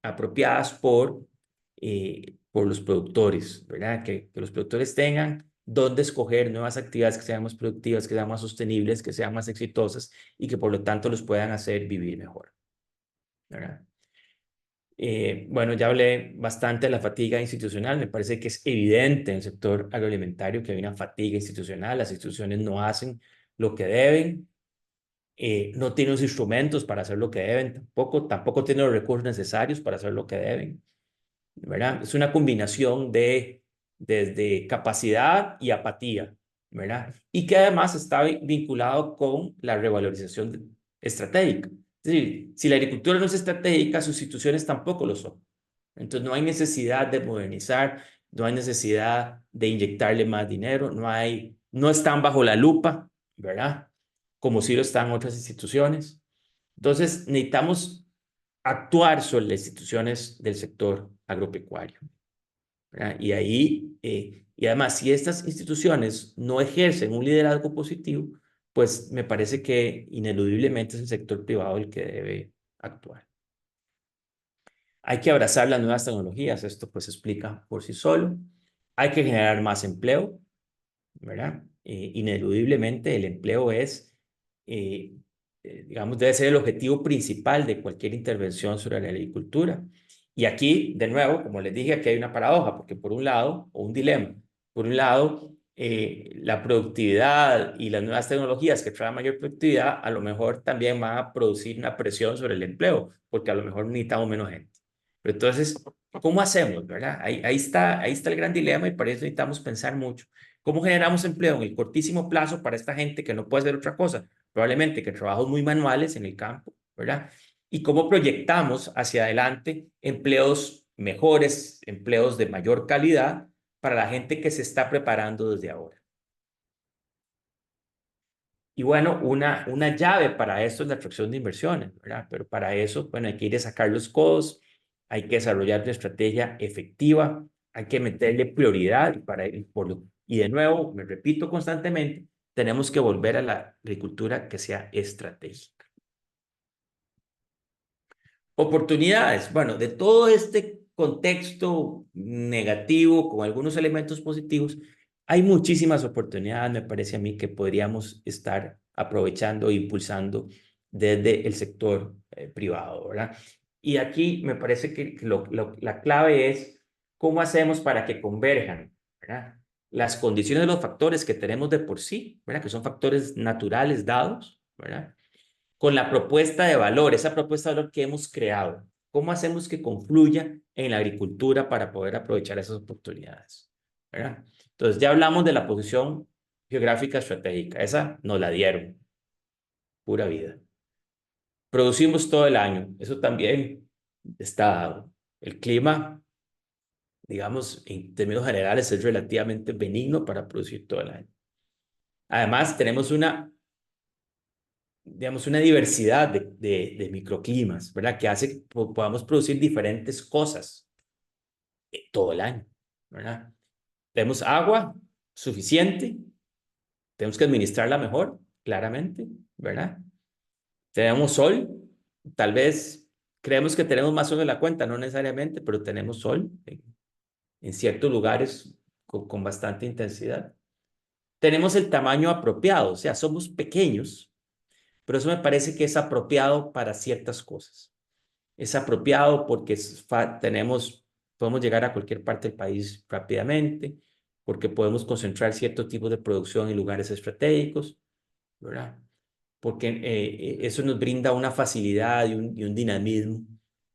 apropiadas por los productores, ¿verdad? Que los productores tengan dónde escoger nuevas actividades que sean más productivas, que sean más sostenibles, que sean más exitosas y que por lo tanto los puedan hacer vivir mejor, ¿verdad? Bueno, ya hablé bastante de la fatiga institucional. Me parece que es evidente en el sector agroalimentario que hay una fatiga institucional. Las instituciones no hacen lo que deben, no tienen los instrumentos para hacer lo que deben, tampoco tienen los recursos necesarios para hacer lo que deben, ¿verdad? Es una combinación desde capacidad y apatía, ¿verdad? Y que además está vinculado con la revalorización estratégica. Es decir, si la agricultura no es estratégica, sus instituciones tampoco lo son. Entonces no hay necesidad de modernizar, no hay necesidad de inyectarle más dinero, no están bajo la lupa, ¿verdad? Como sí lo están otras instituciones. Entonces necesitamos actuar sobre las instituciones del sector agropecuario, ¿verdad? Y además, si estas instituciones no ejercen un liderazgo positivo, pues me parece que ineludiblemente es el sector privado el que debe actuar. Hay que abrazar las nuevas tecnologías, esto pues explica por sí solo. Hay que generar más empleo, ¿verdad? Ineludiblemente el empleo eh, digamos, debe ser el objetivo principal de cualquier intervención sobre la agricultura. Y aquí, de nuevo, como les dije, aquí hay una paradoja, porque por un lado, o un dilema, por un lado, la productividad y las nuevas tecnologías que traen mayor productividad, a lo mejor también van a producir una presión sobre el empleo, porque a lo mejor necesitamos menos gente. Pero entonces, ¿cómo hacemos, verdad? Ahí está el gran dilema y para eso necesitamos pensar mucho. ¿Cómo generamos empleo en el cortísimo plazo para esta gente que no puede hacer otra cosa? Probablemente que trabajos muy manuales en el campo, ¿verdad? Y cómo proyectamos hacia adelante empleos mejores, empleos de mayor calidad para la gente que se está preparando desde ahora. Y bueno, una llave para esto es la atracción de inversiones, ¿verdad? Pero para eso, bueno, hay que ir a sacar los codos, hay que desarrollar una estrategia efectiva, hay que meterle prioridad y de nuevo, me repito constantemente, tenemos que volver a la agricultura que sea estratégica. Oportunidades. Bueno, de todo este contexto negativo con algunos elementos positivos, hay muchísimas oportunidades, me parece a mí, que podríamos estar aprovechando e impulsando desde el sector privado, ¿verdad? Y aquí me parece que la clave es cómo hacemos para que converjan, ¿verdad? Las condiciones de los factores que tenemos de por sí, ¿verdad? Que son factores naturales dados, ¿verdad? Con la propuesta de valor, esa propuesta de valor que hemos creado. ¿Cómo hacemos que confluya en la agricultura para poder aprovechar esas oportunidades? ¿Verdad? Entonces, ya hablamos de la posición geográfica estratégica. Esa nos la dieron. Pura vida. Producimos todo el año. Eso también está dado. El clima, digamos, en términos generales, es relativamente benigno para producir todo el año. Además, tenemos digamos, una diversidad de microclimas, ¿verdad? Que hace que podamos producir diferentes cosas todo el año, ¿verdad? Tenemos agua suficiente, tenemos que administrarla mejor, claramente, ¿verdad? Tenemos sol, tal vez creemos que tenemos más sol en la cuenta, no necesariamente, pero tenemos sol en ciertos lugares con bastante intensidad. Tenemos el tamaño apropiado, o sea, somos pequeños, pero eso me parece que es apropiado para ciertas cosas. Es apropiado porque podemos llegar a cualquier parte del país rápidamente, porque podemos concentrar ciertos tipos de producción en lugares estratégicos, ¿verdad? Porque eso nos brinda una facilidad y un dinamismo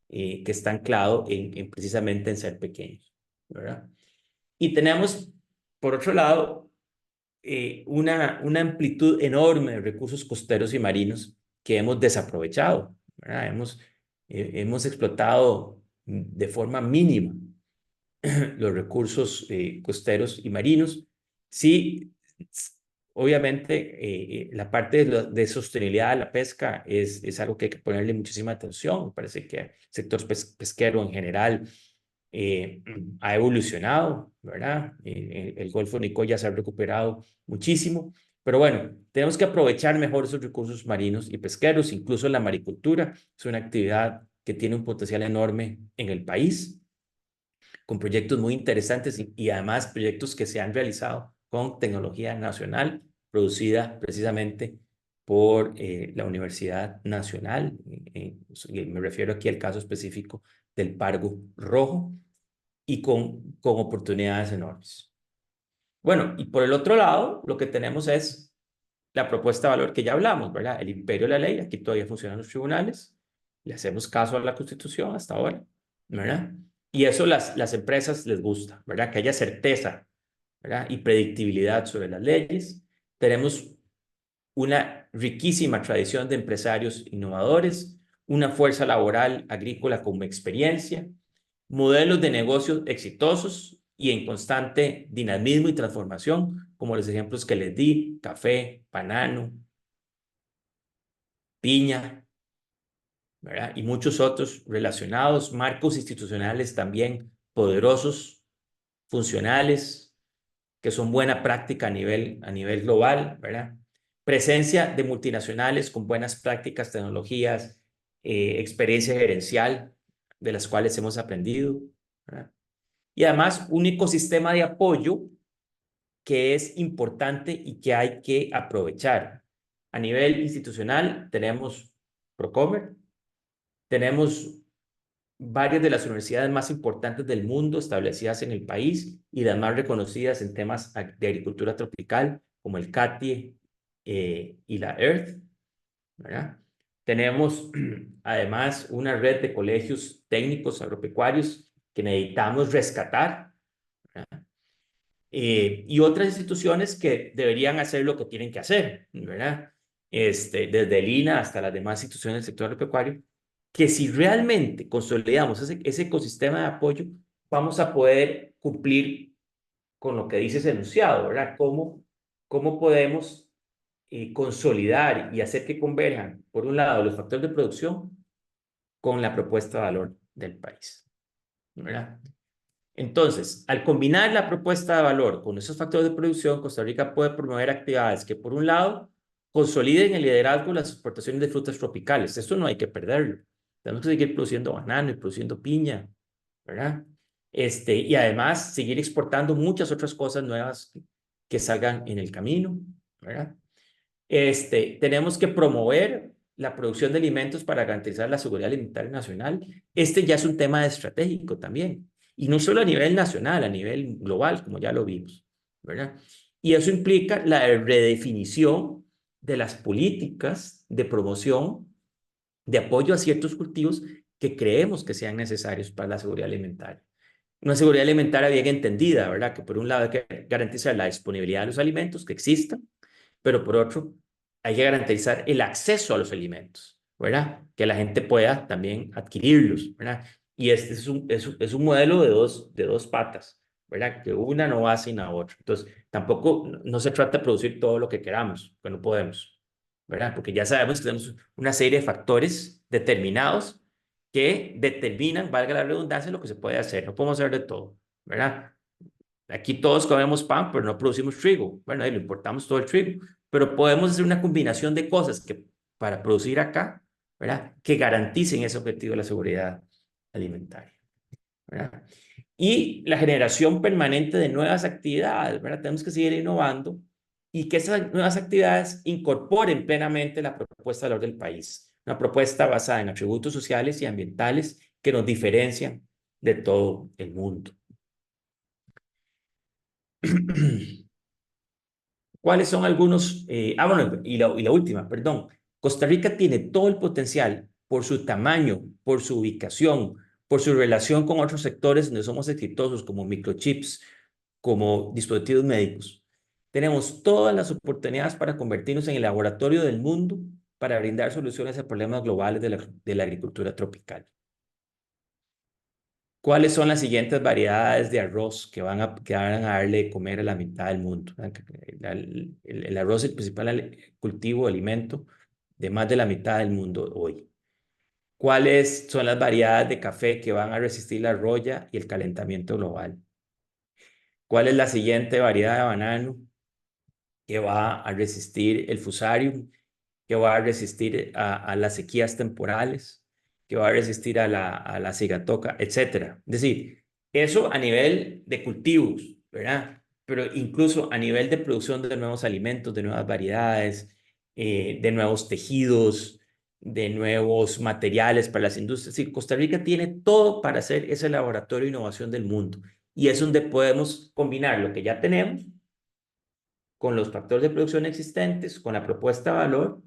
que está anclado precisamente en ser pequeños, ¿verdad? Y tenemos, por otro lado, una amplitud enorme de recursos costeros y marinos que hemos desaprovechado, ¿verdad? Hemos explotado de forma mínima los recursos costeros y marinos. Sí, obviamente la parte de sostenibilidad de la pesca es algo que hay que ponerle muchísima atención. Me parece que el sector pesquero en general ha evolucionado, ¿verdad? El Golfo de Nicoya se ha recuperado muchísimo, pero bueno, tenemos que aprovechar mejor esos recursos marinos y pesqueros, incluso la maricultura es una actividad que tiene un potencial enorme en el país, con proyectos muy interesantes y además proyectos que se han realizado con tecnología nacional producida precisamente por la Universidad Nacional. Me refiero aquí al caso específico del pargo rojo y con oportunidades enormes. Bueno, y por el otro lado, lo que tenemos es la propuesta de valor que ya hablamos, ¿verdad? El imperio de la ley, aquí todavía funcionan los tribunales, le hacemos caso a la Constitución hasta ahora, ¿verdad? Y eso las empresas les gusta, ¿verdad? Que haya certeza, ¿verdad? Y predictibilidad sobre las leyes. Tenemos una riquísima tradición de empresarios innovadores, una fuerza laboral agrícola con experiencia, modelos de negocios exitosos y en constante dinamismo y transformación, como los ejemplos que les di, café, banano, piña, ¿verdad? Y muchos otros relacionados, marcos institucionales también poderosos, funcionales, que son buena práctica a nivel global, ¿verdad? Presencia de multinacionales con buenas prácticas, tecnologías, experiencia gerencial, de las cuales hemos aprendido, ¿verdad? Y además un ecosistema de apoyo que es importante y que hay que aprovechar. A nivel institucional tenemos Procomer, tenemos varias de las universidades más importantes del mundo establecidas en el país y las más reconocidas en temas de agricultura tropical, como el CATIE y la EARTH, ¿verdad? Tenemos además una red de colegios técnicos agropecuarios que necesitamos rescatar, ¿verdad? Y otras instituciones que deberían hacer lo que tienen que hacer, ¿verdad? Desde el INA hasta las demás instituciones del sector agropecuario, que si realmente consolidamos ese ecosistema de apoyo, vamos a poder cumplir con lo que dice ese enunciado, ¿verdad? ¿Cómo podemos consolidar y hacer que converjan, por un lado, los factores de producción con la propuesta de valor del país, ¿verdad? Entonces, al combinar la propuesta de valor con esos factores de producción, Costa Rica puede promover actividades que, por un lado, consoliden el liderazgo de las exportaciones de frutas tropicales. Esto no hay que perderlo. Tenemos que seguir produciendo banano y produciendo piña, ¿verdad? Y además seguir exportando muchas otras cosas nuevas que salgan en el camino, ¿verdad? Tenemos que promover la producción de alimentos para garantizar la seguridad alimentaria nacional. Este ya es un tema estratégico también, y no solo a nivel nacional, a nivel global, como ya lo vimos, ¿verdad? Y eso implica la redefinición de las políticas de promoción, de apoyo a ciertos cultivos que creemos que sean necesarios para la seguridad alimentaria. Una seguridad alimentaria bien entendida, ¿verdad? Que por un lado hay que garantizar la disponibilidad de los alimentos que existan, pero por otro, hay que garantizar el acceso a los alimentos, ¿verdad? Que la gente pueda también adquirirlos, ¿verdad? Y este es un modelo de dos patas, ¿verdad? Que una no va sin la otra. Entonces, tampoco no se trata de producir todo lo que queramos, que no podemos, ¿verdad? Porque ya sabemos que tenemos una serie de factores determinados que determinan, valga la redundancia, lo que se puede hacer. No podemos hacer de todo, ¿verdad? Aquí todos comemos pan, pero no producimos trigo. Bueno, ahí lo importamos todo el trigo, pero podemos hacer una combinación de cosas que para producir acá, ¿verdad? Que garanticen ese objetivo de la seguridad alimentaria, ¿verdad? Y la generación permanente de nuevas actividades, ¿verdad? Tenemos que seguir innovando y que esas nuevas actividades incorporen plenamente la propuesta de valor del país. Una propuesta basada en atributos sociales y ambientales que nos diferencian de todo el mundo. ¿Cuáles son algunos? Bueno, y la última, perdón. Costa Rica tiene todo el potencial por su tamaño, por su ubicación, por su relación con otros sectores donde somos exitosos, como microchips, como dispositivos médicos. Tenemos todas las oportunidades para convertirnos en el laboratorio del mundo para brindar soluciones a problemas globales de la agricultura tropical. ¿Cuáles son las siguientes variedades de arroz que van a darle de comer a la mitad del mundo? El arroz es el principal cultivo, alimento de más de la mitad del mundo hoy. ¿Cuáles son las variedades de café que van a resistir la roya y el calentamiento global? ¿Cuál es la siguiente variedad de banano que va a resistir el fusarium, que va a resistir a las sequías temporales, que va a resistir a la cigatoca, etcétera? Es decir, eso a nivel de cultivos, ¿verdad? Pero incluso a nivel de producción de nuevos alimentos, de nuevas variedades, de nuevos tejidos, de nuevos materiales para las industrias. Sí, Costa Rica tiene todo para ser ese laboratorio de innovación del mundo. Y es donde podemos combinar lo que ya tenemos con los factores de producción existentes, con la propuesta de valor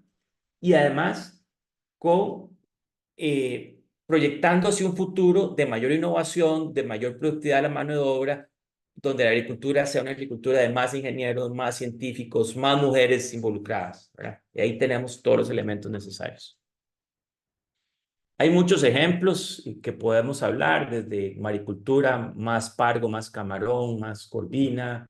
y además con proyectando hacia un futuro de mayor innovación, de mayor productividad de la mano de obra, donde la agricultura sea una agricultura de más ingenieros, más científicos, más mujeres involucradas, ¿verdad? Y ahí tenemos todos los elementos necesarios. Hay muchos ejemplos que podemos hablar, desde maricultura, más pargo, más camarón, más corvina,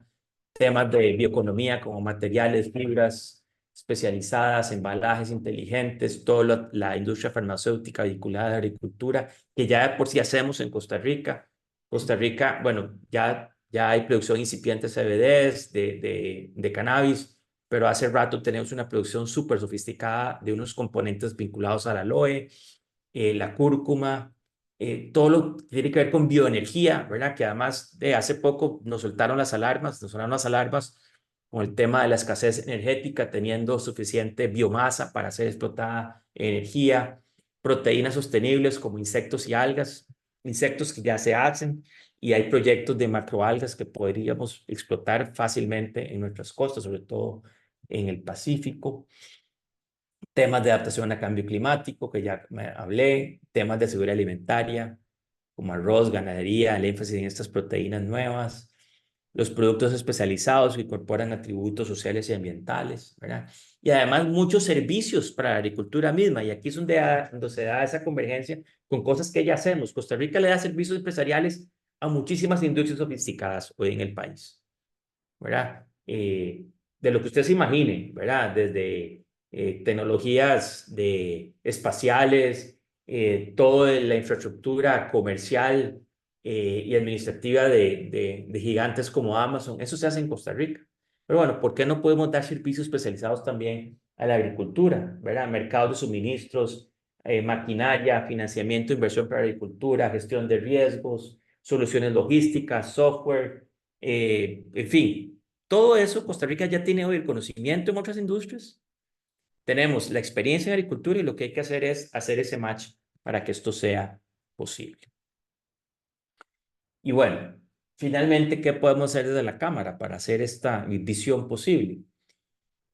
temas de bioeconomía como materiales, fibras especializadas, embalajes inteligentes, toda la industria farmacéutica vinculada a la agricultura, que ya de por sí hacemos en Costa Rica. Costa Rica, bueno, ya hay producción incipiente de CBDs, de cannabis, pero hace rato tenemos una producción súper sofisticada de unos componentes vinculados al aloe, la cúrcuma, todo lo que tiene que ver con bioenergía, ¿verdad? Que además de hace poco nos soltaron las alarmas, nos sonaron las alarmas con el tema de la escasez energética, teniendo suficiente biomasa para hacer explotada energía, proteínas sostenibles como insectos y algas, insectos que ya se hacen, y hay proyectos de macroalgas que podríamos explotar fácilmente en nuestras costas, sobre todo en el Pacífico. Temas de adaptación a cambio climático, que ya me hablé, temas de seguridad alimentaria, como arroz, ganadería, el énfasis en estas proteínas nuevas, los productos especializados que incorporan atributos sociales y ambientales, ¿verdad? Y además muchos servicios para la agricultura misma, y aquí es donde se da esa convergencia con cosas que ya hacemos. Costa Rica le da servicios empresariales a muchísimas industrias sofisticadas hoy en el país, ¿verdad? De lo que usted se imagine, ¿verdad? Desde tecnologías espaciales, toda la infraestructura comercial y administrativa de gigantes como Amazon, eso se hace en Costa Rica. Pero bueno, ¿por qué no podemos dar servicios especializados también a la agricultura, ¿verdad? Mercado de suministros, maquinaria, financiamiento, inversión para la agricultura, gestión de riesgos, soluciones logísticas, software, en fin, todo eso Costa Rica ya tiene hoy el conocimiento en otras industrias. Tenemos la experiencia en agricultura y lo que hay que hacer es hacer ese match para que esto sea posible. Y bueno, finalmente, ¿qué podemos hacer desde la Cámara para hacer esta visión posible?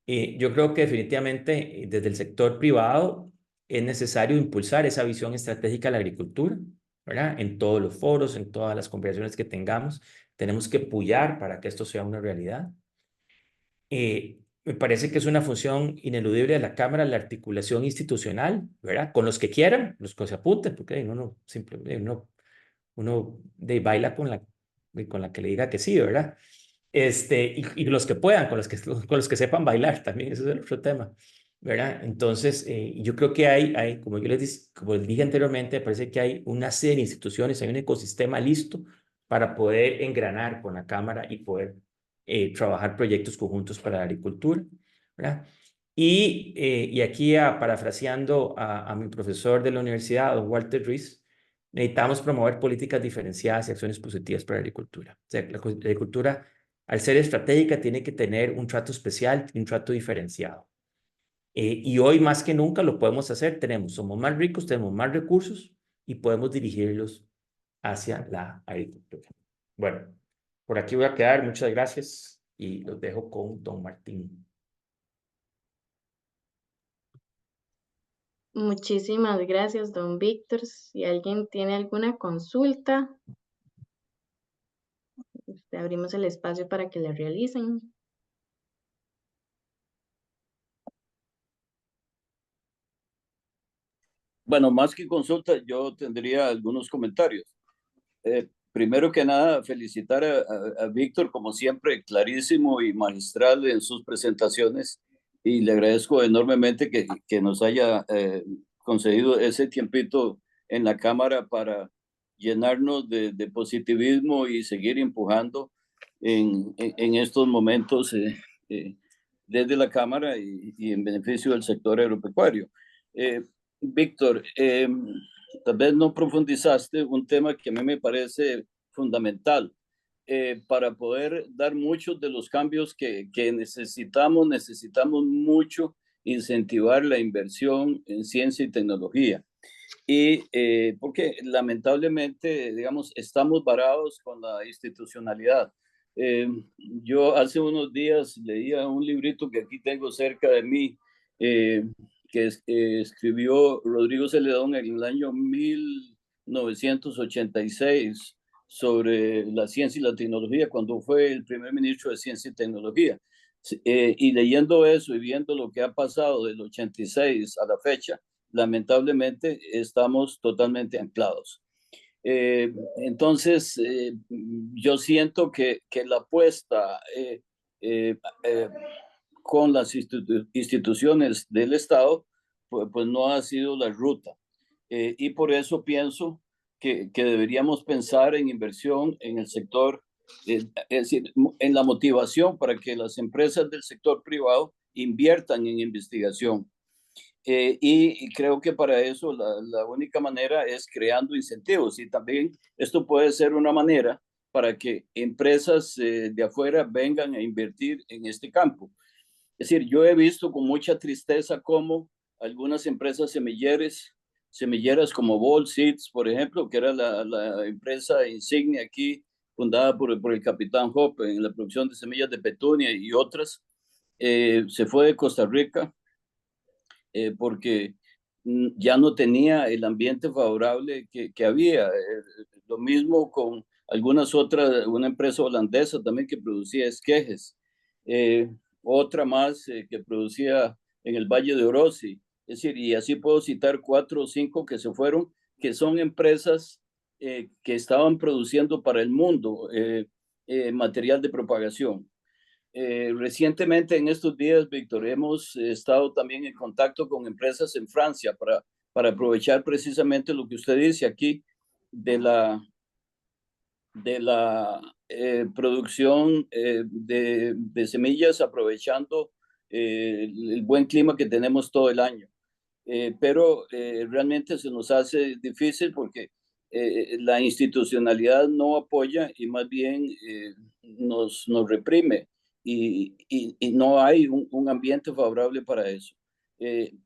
Yo creo que definitivamente desde el sector privado es necesario impulsar esa visión estratégica de la agricultura, ¿verdad? En todos los foros, en todas las conversaciones que tengamos, tenemos que apoyar para que esto sea una realidad. Me parece que es una función ineludible de la Cámara la articulación institucional, ¿verdad? Con los que quieran, los que se apunten, porque uno baila con la que le diga que sí, ¿verdad? Y los que puedan, con los que sepan bailar también, ese es el otro tema, ¿verdad? Entonces, yo creo que como como les dije anteriormente, me parece que hay una serie de instituciones, hay un ecosistema listo para poder engranar con la Cámara y poder trabajar proyectos conjuntos para la agricultura, ¿verdad? Y aquí, parafraseando a mi profesor de la universidad, don Walter Ruiz, necesitamos promover políticas diferenciadas y acciones positivas para la agricultura. O sea, la agricultura, al ser estratégica, tiene que tener un trato especial, un trato diferenciado. Y hoy más que nunca lo podemos hacer. Somos más ricos, tenemos más recursos y podemos dirigirlos hacia la agricultura. Bueno, por aquí voy a quedar. Muchas gracias y los dejo con don Martín. Muchísimas gracias, don Víctor. Si alguien tiene alguna consulta, abrimos el espacio para que la realicen. Bueno, más que consulta, yo tendría algunos comentarios. Primero que nada, felicitar a Víctor, como siempre, clarísimo y magistral en sus presentaciones, y le agradezco enormemente que nos haya concedido ese tiempito en la Cámara para llenarnos de positivismo y seguir empujando en estos momentos desde la Cámara y en beneficio del sector agropecuario. Víctor, tal vez no profundizaste un tema que a mí me parece fundamental para poder dar muchos de los cambios que necesitamos mucho incentivar la inversión en ciencia y tecnología. Y porque lamentablemente, digamos, estamos varados con la institucionalidad. Eh, yo hace unos días leía un librito que aquí tengo cerca de mí, escribió Rodrigo Celedón en el año 1986 sobre la ciencia y la tecnología, cuando fue el primer ministro de Ciencia y Tecnología. Y leyendo eso y viendo lo que ha pasado del 86 a la fecha, lamentablemente estamos totalmente anclados. Entonces, yo siento que la apuesta con las instituciones del Estado, pues no ha sido la ruta. Y por eso pienso que deberíamos pensar en inversión en el sector, es decir, en la motivación para que las empresas del sector privado inviertan en investigación. Y creo que para eso la única manera es creando incentivos, y también esto puede ser una manera para que empresas de afuera vengan a invertir en este campo. Es decir, yo he visto con mucha tristeza cómo algunas empresas semilleras como Ball Seeds, por ejemplo, que era la empresa insignia aquí, fundada por el capitán Hope en la producción de semillas de petunia y otras, se fue de Costa Rica porque ya no tenía el ambiente favorable que había. Lo mismo con algunas otras, una empresa holandesa también que producía esquejes, otra más que producía en el Valle de Orosi. Es decir, y así puedo citar 4 o 5 que se fueron, que son empresas que estaban produciendo para el mundo material de propagación. Recientemente, en estos días, Víctor, hemos estado también en contacto con empresas en Francia para para aprovechar precisamente lo que usted dice aquí de la producción de semillas, aprovechando el buen clima que tenemos todo el año. Pero realmente se nos hace difícil porque la institucionalidad no apoya y más bien nos reprime y no hay un ambiente favorable para eso.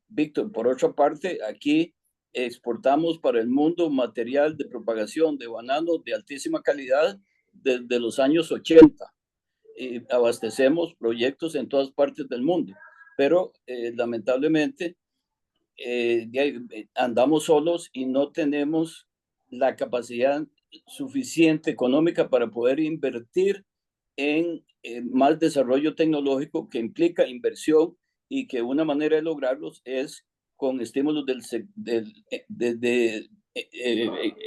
Víctor, por otra parte, aquí exportamos para el mundo material de propagación de bananos de altísima calidad desde los años 80 y abastecemos proyectos en todas partes del mundo, pero lamentablemente andamos solos y no tenemos la capacidad suficiente económica para poder invertir en más desarrollo tecnológico que implica inversión y que una manera de lograrlos es con estímulos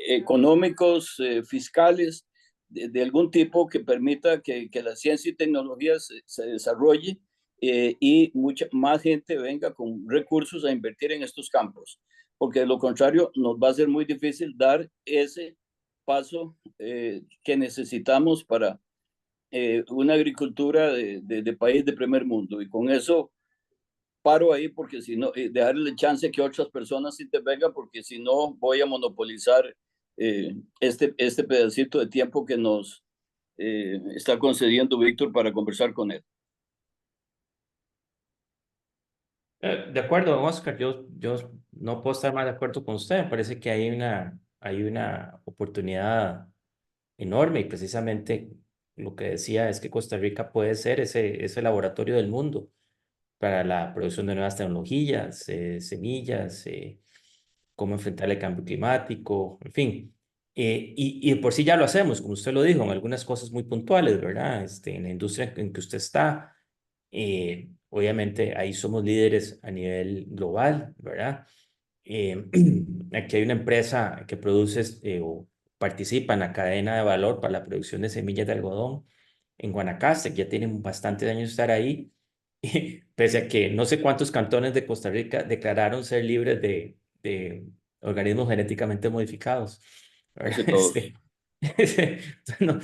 económicos, fiscales, de algún tipo que permita que la ciencia y tecnología se desarrolle y mucha más gente venga con recursos a invertir en estos campos, porque de lo contrario nos va a ser muy difícil dar ese paso que necesitamos para una agricultura de país de primer mundo. Y con eso paro ahí, porque si no, dejarle chance que otras personas intervengan, porque si no voy a monopolizar este pedacito de tiempo que nos está concediendo Víctor para conversar con él. De acuerdo, don Oscar, yo no puedo estar más de acuerdo con usted. Me parece que hay una oportunidad enorme y precisamente lo que decía es que Costa Rica puede ser ese laboratorio del mundo para la producción de nuevas tecnologías, semillas, cómo enfrentar el cambio climático, en fin. Y de por sí ya lo hacemos, como usted lo dijo, en algunas cosas muy puntuales, ¿verdad? En la industria en que usted está, obviamente ahí somos líderes a nivel global, ¿verdad? Aquí hay una empresa que produce o participa en la cadena de valor para la producción de semillas de algodón en Guanacaste, que ya tienen bastantes años de estar ahí, y pese a que no sé cuántos cantones de Costa Rica declararon ser libres de organismos genéticamente modificados, ¿verdad? Casi todos. No,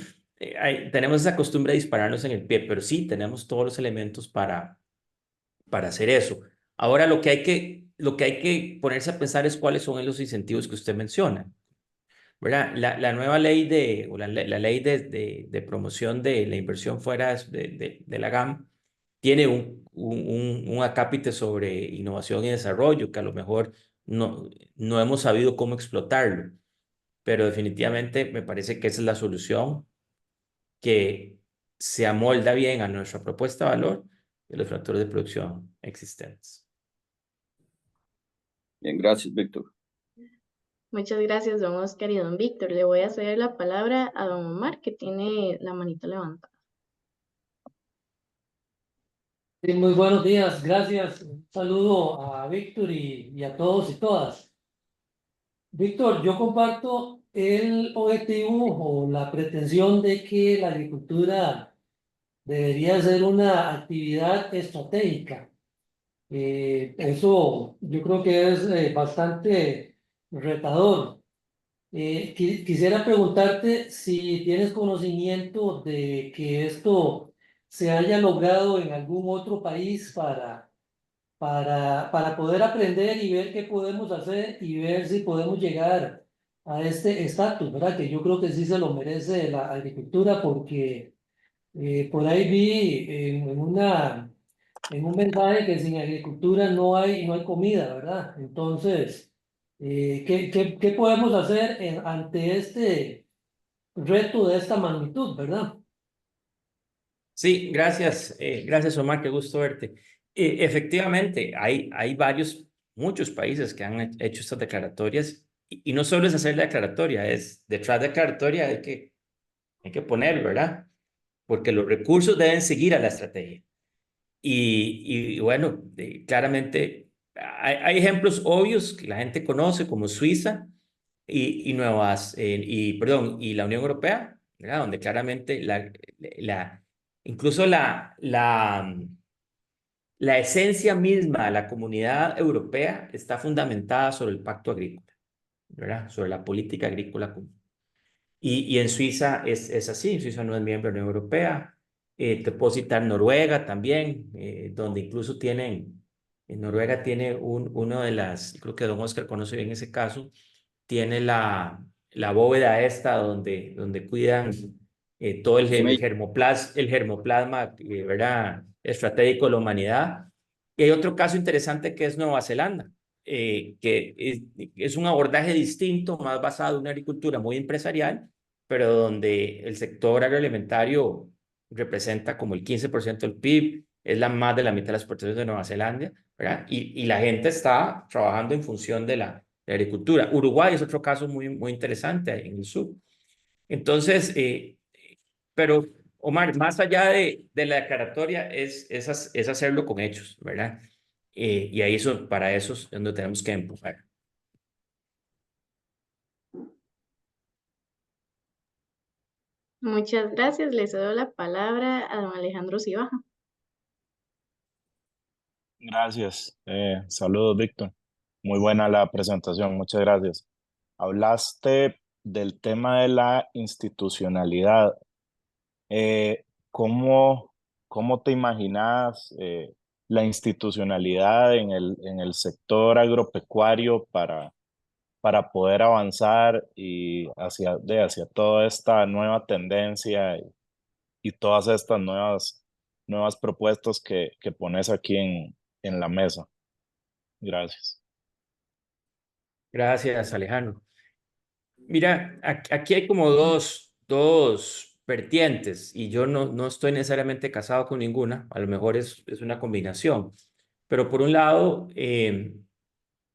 tenemos esa costumbre de dispararnos en el pie, pero sí tenemos todos los elementos para hacer eso. Ahora lo que hay que ponerse a pensar es cuáles son los incentivos que usted menciona, ¿verdad? La nueva ley o la ley de promoción de la inversión fuera de la GAM tiene un acápite sobre innovación y desarrollo que a lo mejor no hemos sabido cómo explotarlo, pero definitivamente me parece que esa es la solución que se amolda bien a nuestra propuesta de valor y los factores de producción existentes. Bien, gracias, Víctor. Muchas gracias, don Oscar y don Víctor. Le voy a ceder la palabra a don Omar, que tiene la manito levantada. Sí, muy buenos días, gracias. Un saludo a Víctor y a todos y todas. Víctor, yo comparto el objetivo o la pretensión de que la agricultura debería ser una actividad estratégica. Eso yo creo que es bastante retador. Quisiera preguntarte si tienes conocimiento de que esto se haya logrado en algún otro país para poder aprender y ver qué podemos hacer y ver si podemos llegar a este estatus, ¿verdad? Que yo creo que sí se lo merece la agricultura porque por ahí vi en un mensaje que sin agricultura no hay comida, ¿verdad? Entonces, ¿qué podemos hacer ante este reto de esta magnitud, ¿verdad? Sí, gracias Omar, qué gusto verte. Efectivamente, hay muchos países que han hecho estas declaratorias y no solo es hacer la declaratoria, es detrás de la declaratoria hay que poner, ¿verdad? Porque los recursos deben seguir a la estrategia. Y bueno, claramente hay ejemplos obvios que la gente conoce como Suiza y la Unión Europea, ¿verdad? Donde claramente incluso la esencia misma de la comunidad europea está fundamentada sobre el pacto agrícola, ¿verdad? Sobre la política agrícola común. Y en Suiza es así, Suiza no es miembro de la Unión Europea. Te puedo citar Noruega también, donde incluso en Noruega tiene uno de las, creo que don Oscar conoce bien ese caso, tiene la bóveda esta donde cuidan todo el germoplasma, ¿verdad? Estratégico de la humanidad. Y hay otro caso interesante que es Nueva Zelanda, que es un abordaje distinto, más basado en una agricultura muy empresarial, pero donde el sector agroalimentario representa como el 15% del PIB, es más de la mitad de las exportaciones de Nueva Zelanda, ¿verdad? Y la gente está trabajando en función de la agricultura. Uruguay es otro caso muy interesante en el sur. Entonces, pero Omar, más allá de la declaratoria es hacerlo con hechos, ¿verdad? Y ahí para eso es donde tenemos que empujar. Muchas gracias. Le cedo la palabra a don Alejandro Cibaja. Gracias. Saludos, Víctor. Muy buena la presentación, muchas gracias. Hablaste del tema de la institucionalidad. Eh, ¿cómo, cómo te imaginas la institucionalidad en el sector agropecuario para poder avanzar y hacia toda esta nueva tendencia y todas estas nuevas propuestas que pones aquí en la mesa? Gracias. Gracias, Alejandro. Mira, aquí hay como dos vertientes y yo no estoy necesariamente casado con ninguna, a lo mejor es una combinación, pero por un lado,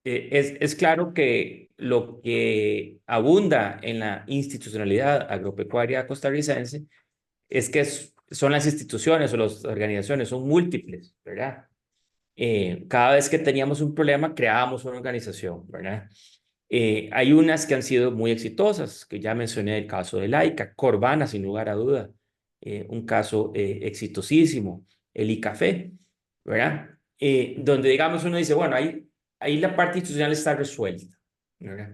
es claro que lo que abunda en la institucionalidad agropecuaria costarricense es que son las instituciones o las organizaciones, son múltiples, ¿verdad? Cada vez que teníamos un problema, creábamos una organización, ¿verdad? Hay unas que han sido muy exitosas, que ya mencioné el caso de Laica, Corvana, sin lugar a duda, un caso exitosísimo, el ICAFE, ¿verdad? Donde, digamos, uno dice, bueno, ahí la parte institucional está resuelta, ¿verdad?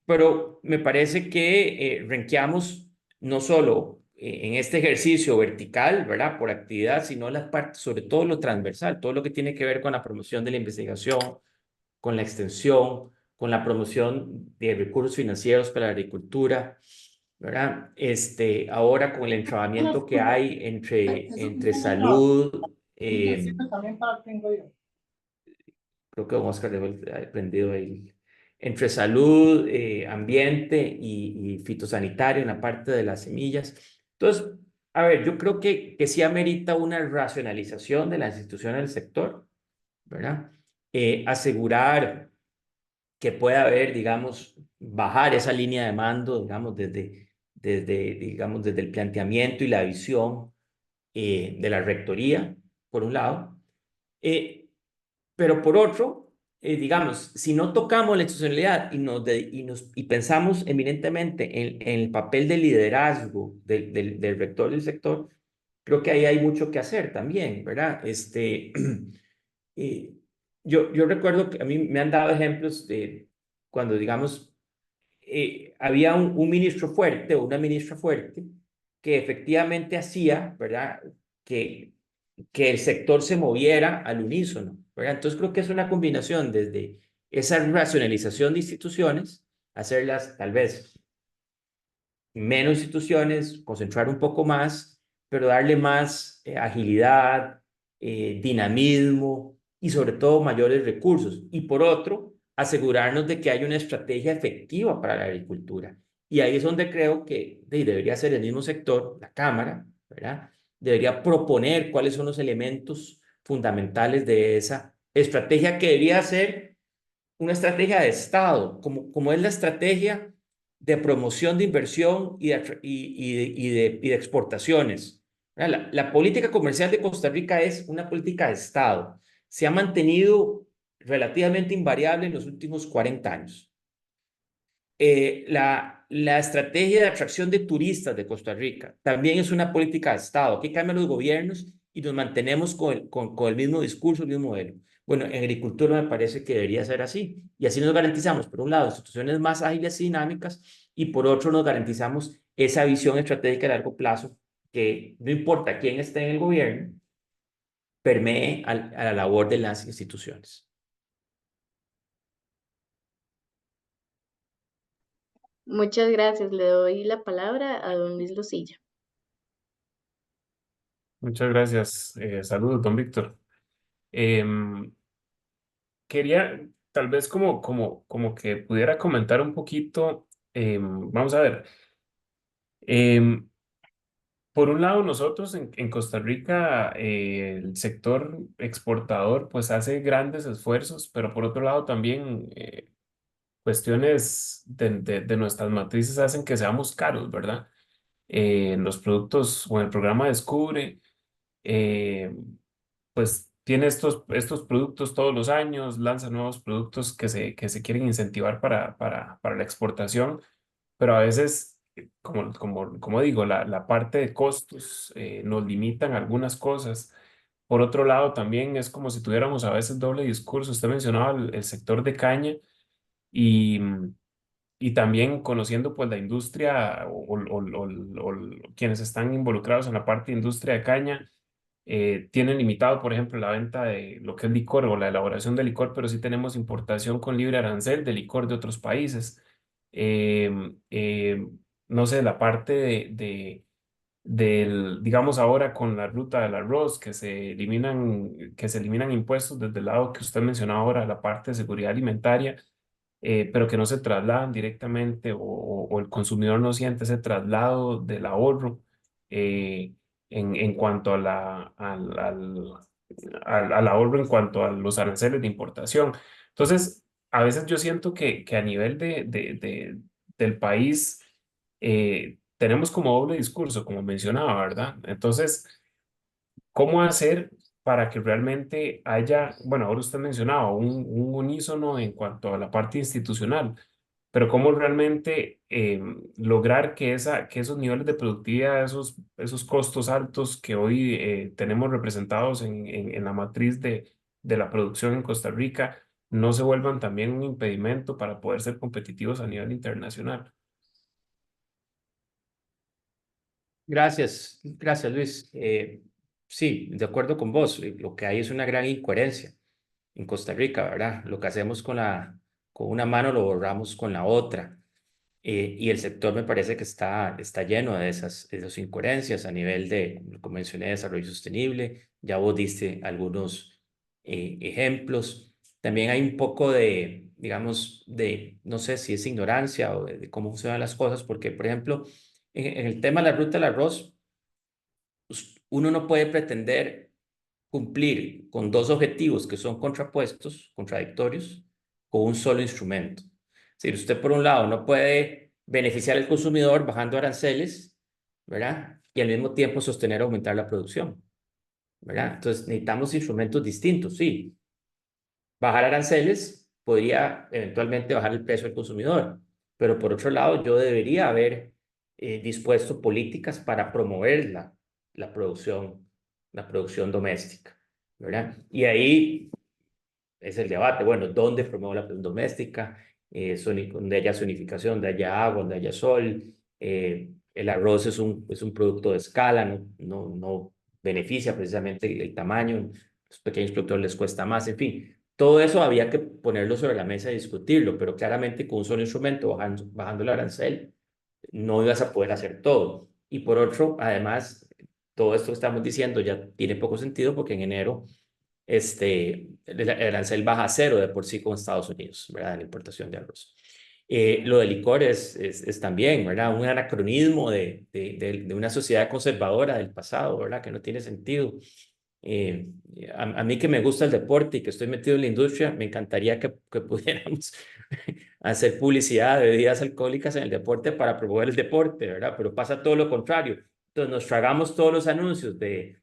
Pero me parece que renqueamos no solo en este ejercicio vertical, ¿verdad? Por actividad, sino la parte, sobre todo lo transversal, todo lo que tiene que ver con la promoción de la investigación, con la extensión, con la promoción de recursos financieros para la agricultura, ¿verdad? Ahora con el entrabamiento que hay entre salud, creo que don Oscar debe haber aprendido ahí, entre salud, ambiente y fitosanitario en la parte de las semillas. Entonces, a ver, yo creo que sí amerita una racionalización de las instituciones del sector, ¿verdad? Asegurar que pueda haber, digamos, bajar esa línea de mando, digamos, desde el planteamiento y la visión de la rectoría, por un lado. Pero por otro, digamos, si no tocamos la institucionalidad y pensamos eminentemente en el papel de liderazgo del rector del sector, creo que ahí hay mucho que hacer también, ¿verdad? Eh, yo recuerdo que a mí me han dado ejemplos de cuando, digamos, había un ministro fuerte o una ministra fuerte que efectivamente hacía, ¿verdad? Que el sector se moviera al unísono, ¿verdad? Entonces creo que es una combinación desde esa racionalización de instituciones, hacerlas tal vez menos instituciones, concentrar un poco más, pero darle más agilidad, dinamismo y sobre todo mayores recursos. Y por otro, asegurarnos de que hay una estrategia efectiva para la agricultura. Y ahí es donde creo que debería ser el mismo sector, la Cámara, ¿verdad? Debería proponer cuáles son los elementos fundamentales de esa estrategia que debería ser una estrategia de Estado, como es la estrategia de promoción de inversión y de exportaciones. La política comercial de Costa Rica es una política de Estado. Se ha mantenido relativamente invariable en los últimos 40 años. La estrategia de atracción de turistas de Costa Rica también es una política de Estado. Aquí cambian los gobiernos y nos mantenemos con el mismo discurso, el mismo modelo. Bueno, en agricultura me parece que debería ser así. Y así nos garantizamos, por un lado, instituciones más ágiles y dinámicas, y por otro nos garantizamos esa visión estratégica a largo plazo, que no importa quién esté en el gobierno, permee a la labor de las instituciones. Muchas gracias. Le doy la palabra a don Luis Losilla. Muchas gracias. Saludos, don Víctor. Quería tal vez como que pudiera comentar un poquito. Vamos a ver. Em, por un lado, nosotros en Costa Rica, el sector exportador pues hace grandes esfuerzos, pero por otro lado también cuestiones de nuestras matrices hacen que seamos caros, ¿verdad? Los productos o en el programa Descubre, eh, pues tiene estos productos todos los años, lanza nuevos productos que se quieren incentivar para la exportación, pero a veces, como digo, la parte de costos nos limitan algunas cosas. Por otro lado, también es como si tuviéramos a veces doble discurso. Usted mencionaba el sector de caña y, y también conociendo pues la industria o quienes están involucrados en la parte de industria de caña tienen limitado, por ejemplo, la venta de lo que es licor o la elaboración de licor, pero sí tenemos importación con libre arancel de licor de otros países. Eh, eh, no sé, la parte digamos ahora con la ruta del arroz, que se eliminan impuestos desde el lado que usted mencionaba ahora, la parte de seguridad alimentaria, pero que no se trasladan directamente o el consumidor no siente ese traslado del ahorro en cuanto a al ahorro en cuanto a los aranceles de importación. Entonces, a veces yo siento que a nivel del país tenemos como doble discurso, como mencionaba, ¿verdad? Entonces, ¿cómo hacer para que realmente haya, bueno, ahora usted mencionaba un unísono en cuanto a la parte institucional, pero cómo realmente lograr que esos niveles de productividad, esos costos altos que hoy tenemos representados en la matriz de la producción en Costa Rica, no se vuelvan también un impedimento para poder ser competitivos a nivel internacional? Gracias Luis. Sí, de acuerdo con vos, lo que hay es una gran incoherencia en Costa Rica, ¿verdad? Lo que hacemos con una mano lo borramos con la otra. Y el sector me parece que está lleno de esas incoherencias a nivel de, como mencioné, desarrollo sostenible. Ya vos diste algunos ejemplos. También hay un poco de, digamos, no sé si es ignorancia o de cómo funcionan las cosas, porque, por ejemplo, en el tema de la ruta del arroz, uno no puede pretender cumplir con dos objetivos que son contrapuestos, contradictorios, con un solo instrumento. Es decir, usted por un lado no puede beneficiar al consumidor bajando aranceles, ¿verdad? Y al mismo tiempo sostener o aumentar la producción, ¿verdad? Entonces necesitamos instrumentos distintos, sí. Bajar aranceles podría eventualmente bajar el precio al consumidor, pero por otro lado yo debería haber dispuesto políticas para promover la producción doméstica, ¿verdad? Y ahí es el debate, bueno, ¿dónde promuevo la producción doméstica? Donde haya zonificación, donde haya agua, donde haya sol. El arroz es un producto de escala, no beneficia precisamente el tamaño. Los pequeños productores les cuesta más, en fin. Todo eso había que ponerlo sobre la mesa y discutirlo, pero claramente con un solo instrumento, bajando el arancel, no ibas a poder hacer todo. Y por otro, además, todo esto que estamos diciendo ya tiene poco sentido porque en enero el arancel baja a cero de por sí con Estados Unidos, ¿verdad? En la importación de arroz. Lo del licor es también, ¿verdad? Un anacronismo de una sociedad conservadora del pasado, ¿verdad? Que no tiene sentido. Eh, a mí que me gusta el deporte y que estoy metido en la industria, me encantaría que pudiéramos hacer publicidad de bebidas alcohólicas en el deporte para promover el deporte, ¿verdad? Pero pasa todo lo contrario. Entonces nos tragamos todos los anuncios de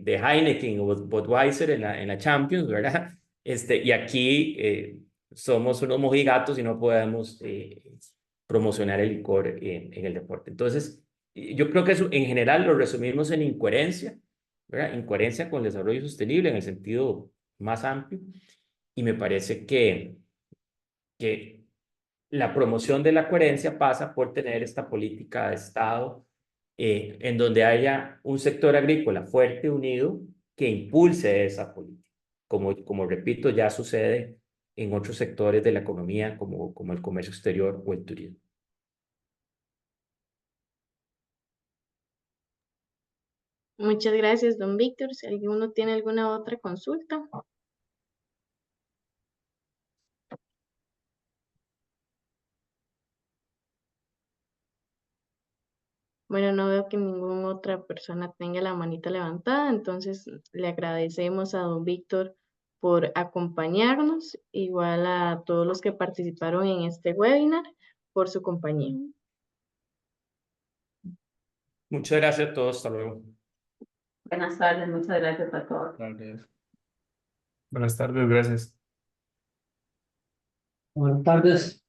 Heineken o Budweiser en la Champions, ¿verdad? Y aquí somos unos mojigatos y no podemos promocionar el licor en el deporte. Entonces, yo creo que eso en general lo resumimos en incoherencia ¿verdad? En coherencia con el desarrollo sostenible en el sentido más amplio. Y me parece que la promoción de la coherencia pasa por tener esta política de Estado en donde haya un sector agrícola fuerte, unido, que impulse esa política. Como repito, ya sucede en otros sectores de la economía, como el comercio exterior o el turismo. Muchas gracias, don Víctor. Si alguno tiene alguna otra consulta. Bueno, no veo que ninguna otra persona tenga la manita levantada, entonces le agradecemos a don Víctor por acompañarnos, igual a todos los que participaron en este webinar, por su compañía. Muchas gracias a todos. Hasta luego. Buenas tardes, muchas gracias a todos. Buenas tardes, gracias. Buenas tardes.